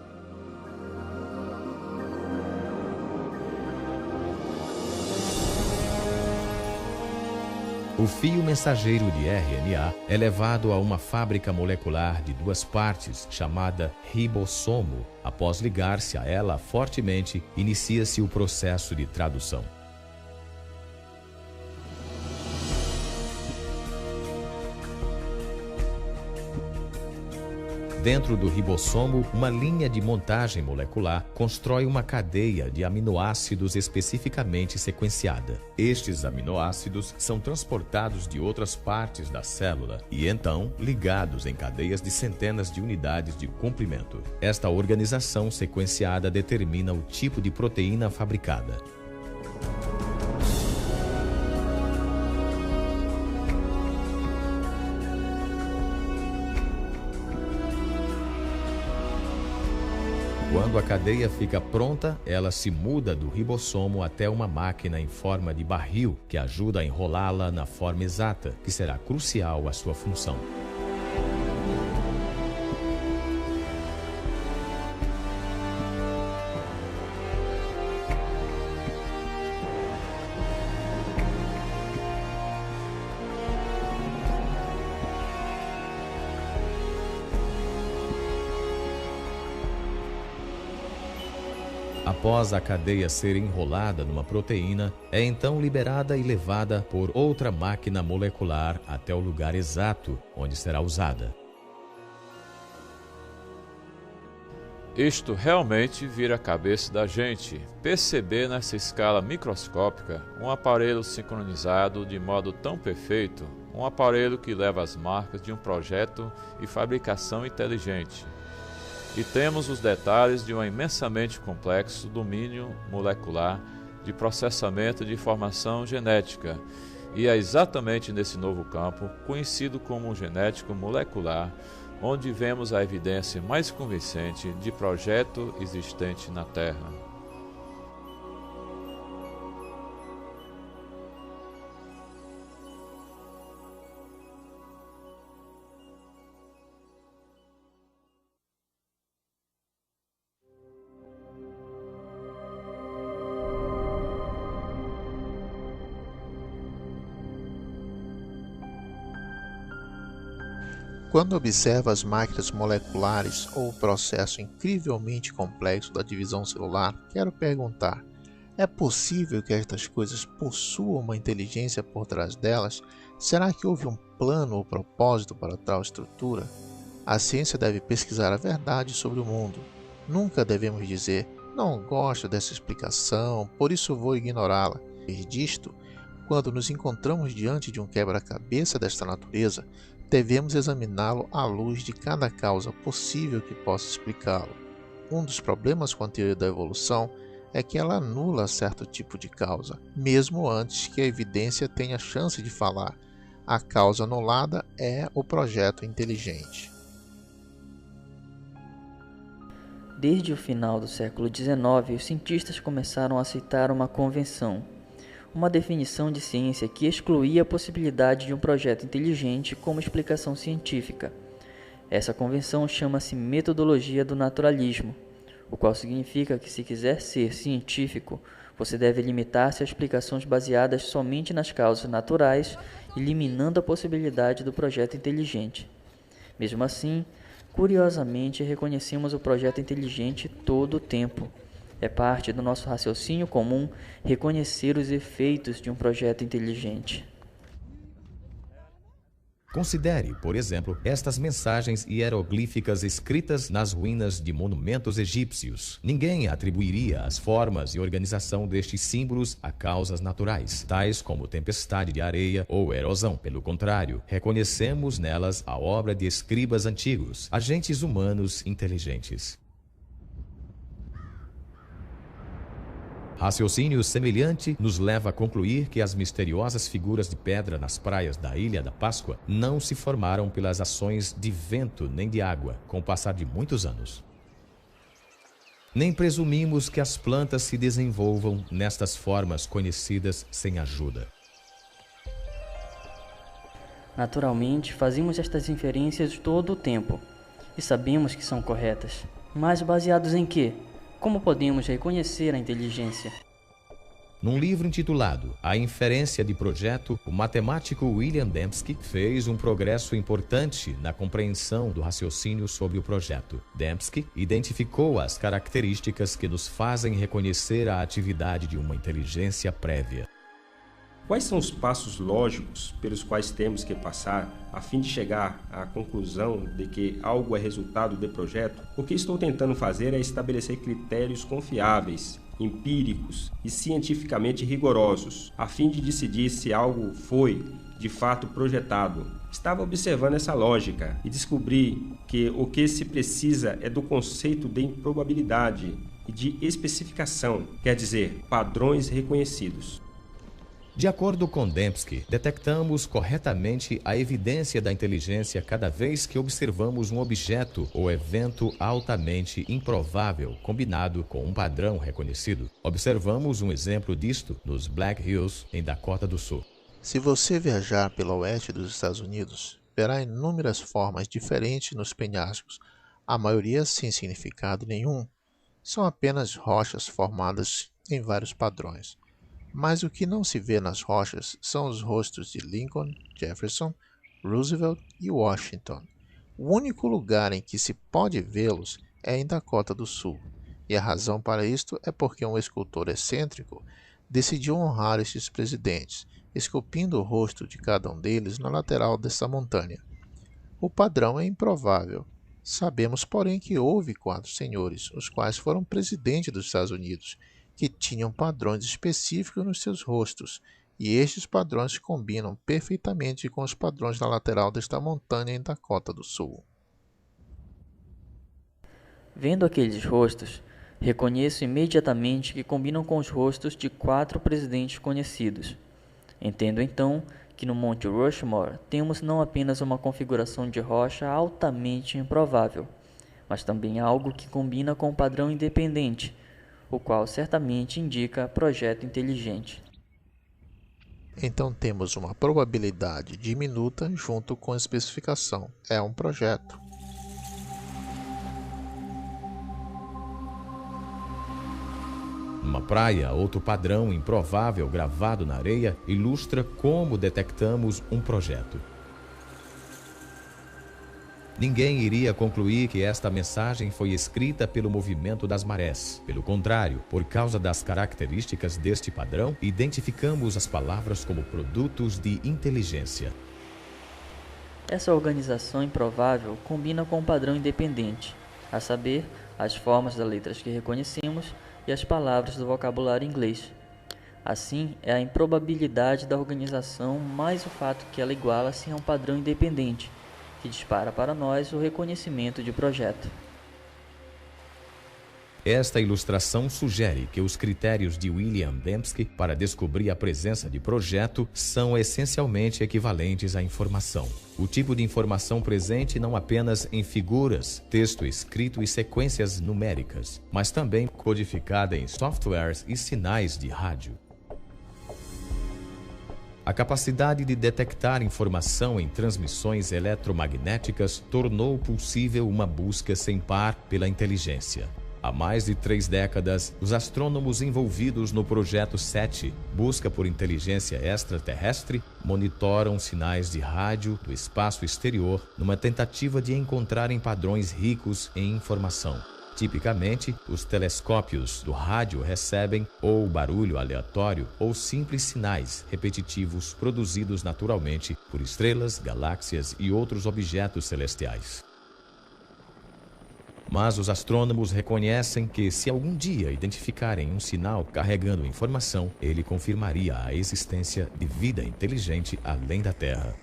Speaker 1: O fio mensageiro de RNA é levado a uma fábrica molecular de duas partes, chamada ribossomo. Após ligar-se a ela fortemente, inicia-se o processo de tradução. Dentro do ribossomo, uma linha de montagem molecular constrói uma cadeia de aminoácidos especificamente sequenciada. Estes aminoácidos são transportados de outras partes da célula e então ligados em cadeias de centenas de unidades de comprimento. Esta organização sequenciada determina o tipo de proteína fabricada. Quando a cadeia fica pronta, ela se muda do ribossomo até uma máquina em forma de barril que ajuda a enrolá-la na forma exata, que será crucial à sua função. Após a cadeia ser enrolada numa proteína, é então liberada e levada por outra máquina molecular até o lugar exato onde será usada.
Speaker 3: Isto realmente vira a cabeça da gente, perceber nessa escala microscópica um aparelho sincronizado de modo tão perfeito, um aparelho que leva as marcas de um projeto e fabricação inteligente. E temos os detalhes de um imensamente complexo domínio molecular de processamento de informação genética, e é exatamente nesse novo campo, conhecido como genético molecular, onde vemos a evidência mais convincente de projeto existente na Terra.
Speaker 2: Quando observo as máquinas moleculares ou o processo incrivelmente complexo da divisão celular, quero perguntar: é possível que estas coisas possuam uma inteligência por trás delas? Será que houve um plano ou propósito para tal estrutura? A ciência deve pesquisar a verdade sobre o mundo. Nunca devemos dizer: não gosto dessa explicação, por isso vou ignorá-la. E disto, quando nos encontramos diante de um quebra-cabeça desta natureza, devemos examiná-lo à luz de cada causa possível que possa explicá-lo. Um dos problemas com a teoria da evolução é que ela anula certo tipo de causa, mesmo antes que a evidência tenha chance de falar. A causa anulada é o projeto inteligente.
Speaker 5: Desde o final do século XIX, os cientistas começaram a aceitar uma convenção, uma definição de ciência que excluía a possibilidade de um projeto inteligente como explicação científica. Essa convenção chama-se metodologia do naturalismo, o qual significa que, se quiser ser científico, você deve limitar-se a explicações baseadas somente nas causas naturais, eliminando a possibilidade do projeto inteligente. Mesmo assim, curiosamente, reconhecemos o projeto inteligente todo o tempo. É parte do nosso raciocínio comum reconhecer os efeitos de um projeto inteligente.
Speaker 1: Considere, por exemplo, estas mensagens hieroglíficas escritas nas ruínas de monumentos egípcios. Ninguém atribuiria as formas e organização destes símbolos a causas naturais, tais como tempestade de areia ou erosão. Pelo contrário, reconhecemos nelas a obra de escribas antigos, agentes humanos inteligentes. Raciocínio semelhante nos leva a concluir que as misteriosas figuras de pedra nas praias da Ilha da Páscoa não se formaram pelas ações de vento nem de água, com o passar de muitos anos. Nem presumimos que as plantas se desenvolvam nestas formas conhecidas sem ajuda.
Speaker 5: Naturalmente, fazemos estas inferências todo o tempo, e sabemos que são corretas. Mas baseados em quê? Como podemos reconhecer a inteligência?
Speaker 1: Num livro intitulado A Inferência de Projeto, o matemático William Dembski fez um progresso importante na compreensão do raciocínio sobre o projeto. Dembski identificou as características que nos fazem reconhecer a atividade de uma inteligência prévia.
Speaker 6: Quais são os passos lógicos pelos quais temos que passar a fim de chegar à conclusão de que algo é resultado de projeto? O que estou tentando fazer é estabelecer critérios confiáveis, empíricos e cientificamente rigorosos, a fim de decidir se algo foi, de fato, projetado. Estava observando essa lógica e descobri que o que se precisa é do conceito de improbabilidade e de especificação, quer dizer, padrões reconhecidos.
Speaker 1: De acordo com Dembski, detectamos corretamente a evidência da inteligência cada vez que observamos um objeto ou evento altamente improvável combinado com um padrão reconhecido. Observamos um exemplo disto nos Black Hills, em Dakota do Sul.
Speaker 2: Se você viajar pelo oeste dos Estados Unidos, verá inúmeras formas diferentes nos penhascos, a maioria sem significado nenhum. São apenas rochas formadas em vários padrões. Mas o que não se vê nas rochas são os rostos de Lincoln, Jefferson, Roosevelt e Washington. O único lugar em que se pode vê-los é em Dakota do Sul, e a razão para isto é porque um escultor excêntrico decidiu honrar estes presidentes, esculpindo o rosto de cada um deles na lateral dessa montanha. O padrão é improvável. Sabemos, porém, que houve 4 senhores, os quais foram presidentes dos Estados Unidos, que tinham padrões específicos nos seus rostos, e estes padrões combinam perfeitamente com os padrões da lateral desta montanha em Dakota do Sul.
Speaker 5: Vendo aqueles rostos, reconheço imediatamente que combinam com os rostos de 4 presidentes conhecidos. Entendo então que no Monte Rushmore temos não apenas uma configuração de rocha altamente improvável, mas também algo que combina com um padrão independente, o qual certamente indica projeto inteligente.
Speaker 2: Então temos uma probabilidade diminuta junto com a especificação. É um projeto.
Speaker 1: Numa praia, outro padrão improvável gravado na areia ilustra como detectamos um projeto. Ninguém iria concluir que esta mensagem foi escrita pelo movimento das marés. Pelo contrário, por causa das características deste padrão, identificamos as palavras como produtos de inteligência.
Speaker 5: Essa organização improvável combina com um padrão independente, a saber, as formas das letras que reconhecemos e as palavras do vocabulário inglês. Assim, é a improbabilidade da organização mais o fato que ela iguala-se a um padrão independente, que dispara para nós o reconhecimento de projeto.
Speaker 1: Esta ilustração sugere que os critérios de William Dembski para descobrir a presença de projeto são essencialmente equivalentes à informação. O tipo de informação presente não apenas em figuras, texto escrito e sequências numéricas, mas também codificada em softwares e sinais de rádio. A capacidade de detectar informação em transmissões eletromagnéticas tornou possível uma busca sem par pela inteligência. Há mais de 3 décadas, os astrônomos envolvidos no Projeto 7, Busca por Inteligência Extraterrestre, monitoram sinais de rádio do espaço exterior numa tentativa de encontrarem padrões ricos em informação. Tipicamente, os telescópios do rádio recebem ou barulho aleatório ou simples sinais repetitivos produzidos naturalmente por estrelas, galáxias e outros objetos celestiais. Mas os astrônomos reconhecem que, se algum dia identificarem um sinal carregando informação, ele confirmaria a existência de vida inteligente além da Terra.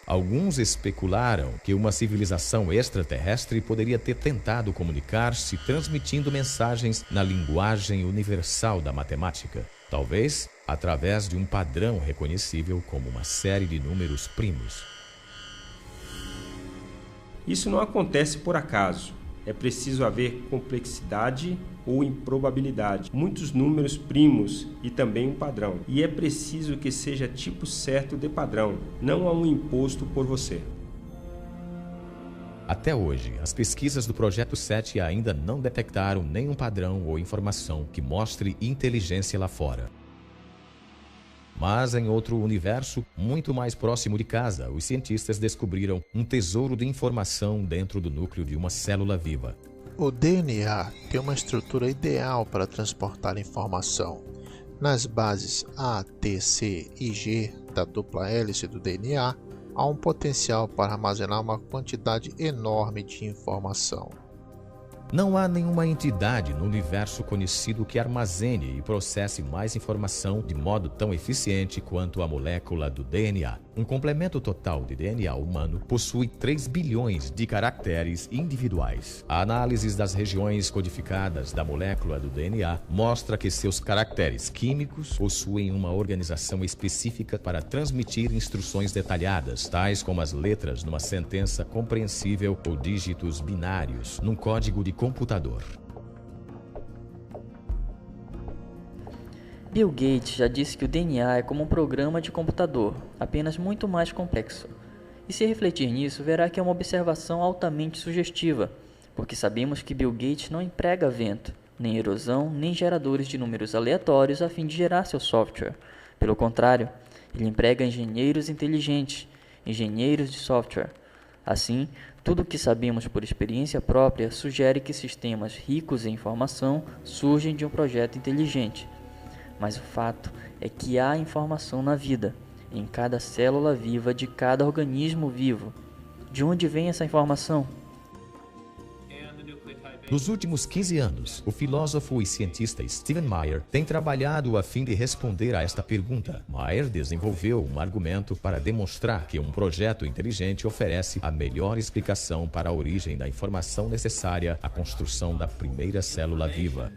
Speaker 1: Alguns especularam que uma civilização extraterrestre poderia ter tentado comunicar-se transmitindo mensagens na linguagem universal da matemática, talvez através de um padrão reconhecível como uma série de números primos.
Speaker 6: Isso não acontece por acaso. É preciso haver complexidade ou improbabilidade, muitos números primos e também um padrão. E é preciso que seja tipo certo de padrão, não há um imposto por você.
Speaker 1: Até hoje, as pesquisas do Projeto 7 ainda não detectaram nenhum padrão ou informação que mostre inteligência lá fora. Mas em outro universo, muito mais próximo de casa, os cientistas descobriram um tesouro de informação dentro do núcleo de uma célula viva.
Speaker 2: O DNA tem uma estrutura ideal para transportar informação. Nas bases A, T, C e G da dupla hélice do DNA, há um potencial para armazenar uma quantidade enorme de informação.
Speaker 1: Não há nenhuma entidade no universo conhecido que armazene e processe mais informação de modo tão eficiente quanto a molécula do DNA. Um complemento total de DNA humano possui 3 bilhões de caracteres individuais. A análise das regiões codificadas da molécula do DNA mostra que seus caracteres químicos possuem uma organização específica para transmitir instruções detalhadas, tais como as letras numa sentença compreensível ou dígitos binários num código de computador.
Speaker 5: Bill Gates já disse que o DNA é como um programa de computador, apenas muito mais complexo. E se refletir nisso, verá que é uma observação altamente sugestiva, porque sabemos que Bill Gates não emprega vento, nem erosão, nem geradores de números aleatórios a fim de gerar seu software. Pelo contrário, ele emprega engenheiros inteligentes, engenheiros de software. Assim, tudo o que sabemos por experiência própria sugere que sistemas ricos em informação surgem de um projeto inteligente. Mas o fato é que há informação na vida, em cada célula viva de cada organismo vivo. De onde vem essa informação?
Speaker 1: Nos últimos 15 anos, o filósofo e cientista Stephen Meyer tem trabalhado a fim de responder a esta pergunta. Meyer desenvolveu um argumento para demonstrar que um projeto inteligente oferece a melhor explicação para a origem da informação necessária à construção da primeira célula viva.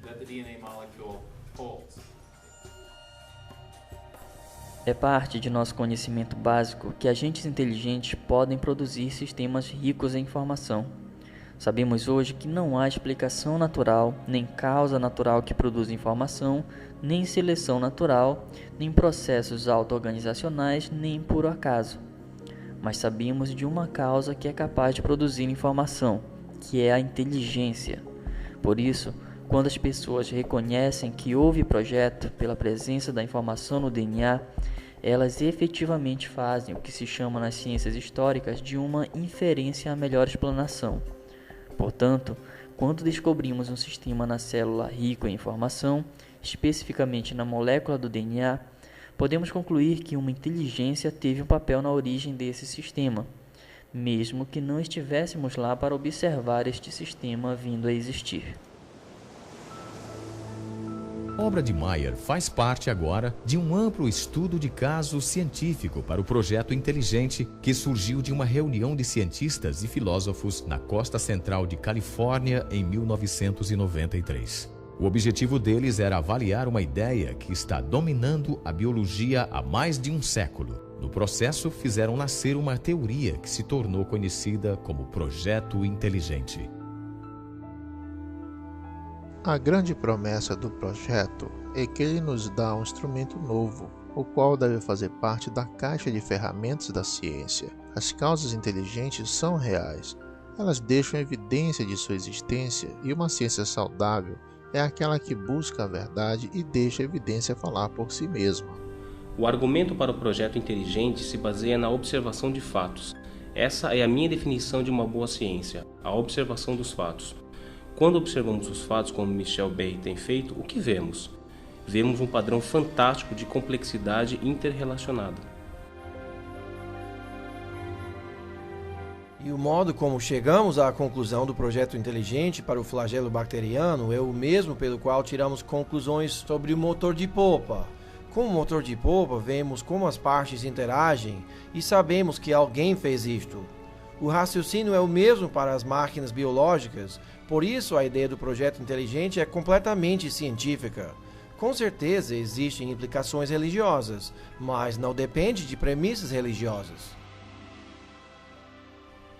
Speaker 5: É parte de nosso conhecimento básico que agentes inteligentes podem produzir sistemas ricos em informação. Sabemos hoje que não há explicação natural, nem causa natural que produza informação, nem seleção natural, nem processos auto-organizacionais, nem por acaso. Mas sabemos de uma causa que é capaz de produzir informação, que é a inteligência. Por isso, quando as pessoas reconhecem que houve projeto pela presença da informação no DNA, elas efetivamente fazem o que se chama nas ciências históricas de uma inferência à melhor explanação. Portanto, quando descobrimos um sistema na célula rico em informação, especificamente na molécula do DNA, podemos concluir que uma inteligência teve um papel na origem desse sistema, mesmo que não estivéssemos lá para observar este sistema vindo a existir.
Speaker 1: A obra de Meyer faz parte agora de um amplo estudo de caso científico para o projeto inteligente que surgiu de uma reunião de cientistas e filósofos na costa central de Califórnia em 1993. O objetivo deles era avaliar uma ideia que está dominando a biologia há mais de um século. No processo, fizeram nascer uma teoria que se tornou conhecida como Projeto Inteligente.
Speaker 2: A grande promessa do projeto é que ele nos dá um instrumento novo, o qual deve fazer parte da caixa de ferramentas da ciência. As causas inteligentes são reais, elas deixam evidência de sua existência, e uma ciência saudável é aquela que busca a verdade e deixa a evidência falar por si mesma.
Speaker 6: O argumento para o projeto inteligente se baseia na observação de fatos. Essa é a minha definição de uma boa ciência, a observação dos fatos. Quando observamos os fatos como Michel Berry tem feito, o que vemos? Vemos um padrão fantástico de complexidade interrelacionada.
Speaker 4: E o modo como chegamos à conclusão do projeto inteligente para o flagelo bacteriano é o mesmo pelo qual tiramos conclusões sobre o motor de polpa. Com o motor de polpa, vemos como as partes interagem e sabemos que alguém fez isto. O raciocínio é o mesmo para as máquinas biológicas, por isso a ideia do projeto inteligente é completamente científica. Com certeza existem implicações religiosas, mas não depende de premissas religiosas.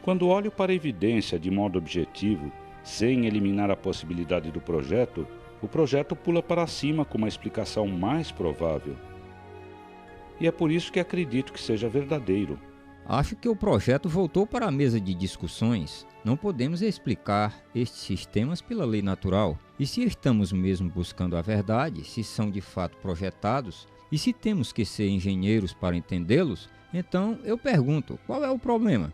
Speaker 7: Quando olho para a evidência de modo objetivo, sem eliminar a possibilidade do projeto, o projeto pula para cima com uma explicação mais provável. E é por isso que acredito que seja verdadeiro.
Speaker 10: Acho que o projeto voltou para a mesa de discussões. Não podemos explicar estes sistemas pela lei natural. E se estamos mesmo buscando a verdade, se são de fato projetados, e se temos que ser engenheiros para entendê-los, então eu pergunto, qual é o problema?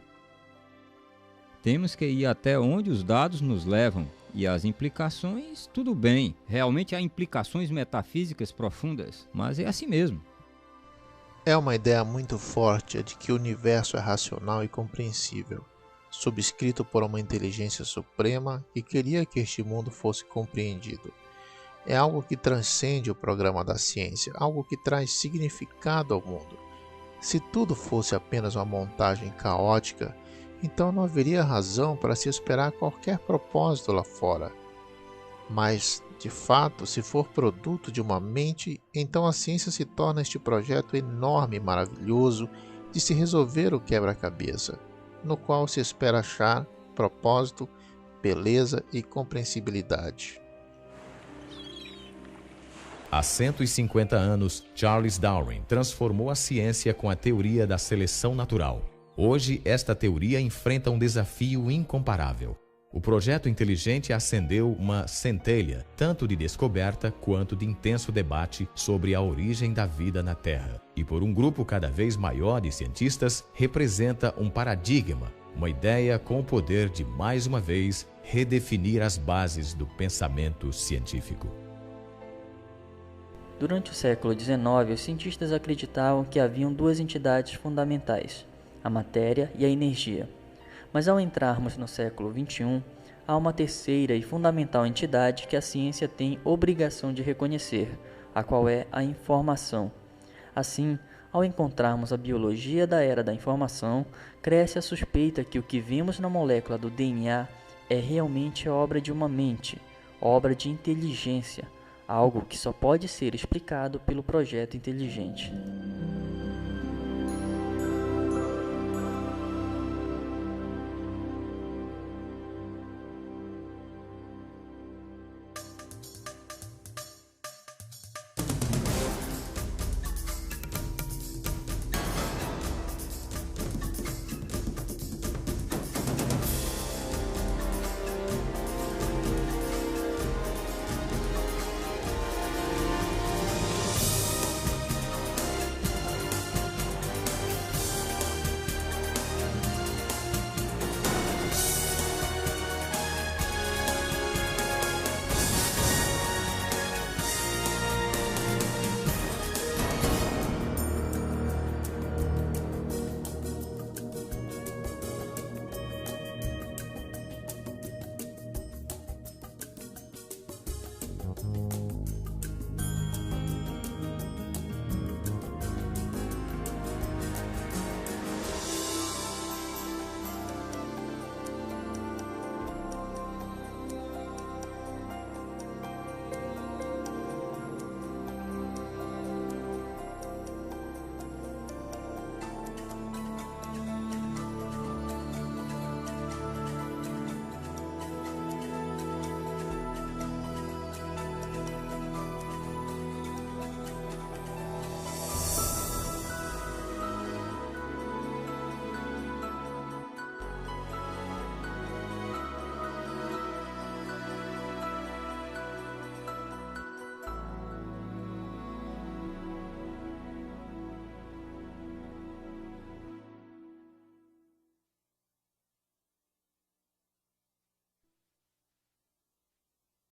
Speaker 10: Temos que ir até onde os dados nos levam, e as implicações, tudo bem, realmente há implicações metafísicas profundas, mas é assim mesmo.
Speaker 2: É uma ideia muito forte a de que o universo é racional e compreensível, subscrito por uma inteligência suprema que queria que este mundo fosse compreendido. É algo que transcende o programa da ciência, algo que traz significado ao mundo. Se tudo fosse apenas uma montagem caótica, então não haveria razão para se esperar qualquer propósito lá fora. Mas, de fato, se for produto de uma mente, então a ciência se torna este projeto enorme e maravilhoso de se resolver o quebra-cabeça, no qual se espera achar propósito, beleza e compreensibilidade.
Speaker 1: Há 150 anos, Charles Darwin transformou a ciência com a teoria da seleção natural. Hoje, esta teoria enfrenta um desafio incomparável. O projeto inteligente acendeu uma centelha, tanto de descoberta quanto de intenso debate sobre a origem da vida na Terra. E por um grupo cada vez maior de cientistas, representa um paradigma, uma ideia com o poder de, mais uma vez, redefinir as bases do pensamento científico.
Speaker 5: Durante o século XIX, os cientistas acreditavam que haviam duas entidades fundamentais, a matéria e a energia. Mas ao entrarmos no século XXI, há uma terceira e fundamental entidade que a ciência tem obrigação de reconhecer, a qual é a informação. Assim, ao encontrarmos a biologia da era da informação, cresce a suspeita que o que vimos na molécula do DNA é realmente obra de uma mente, obra de inteligência, algo que só pode ser explicado pelo projeto inteligente.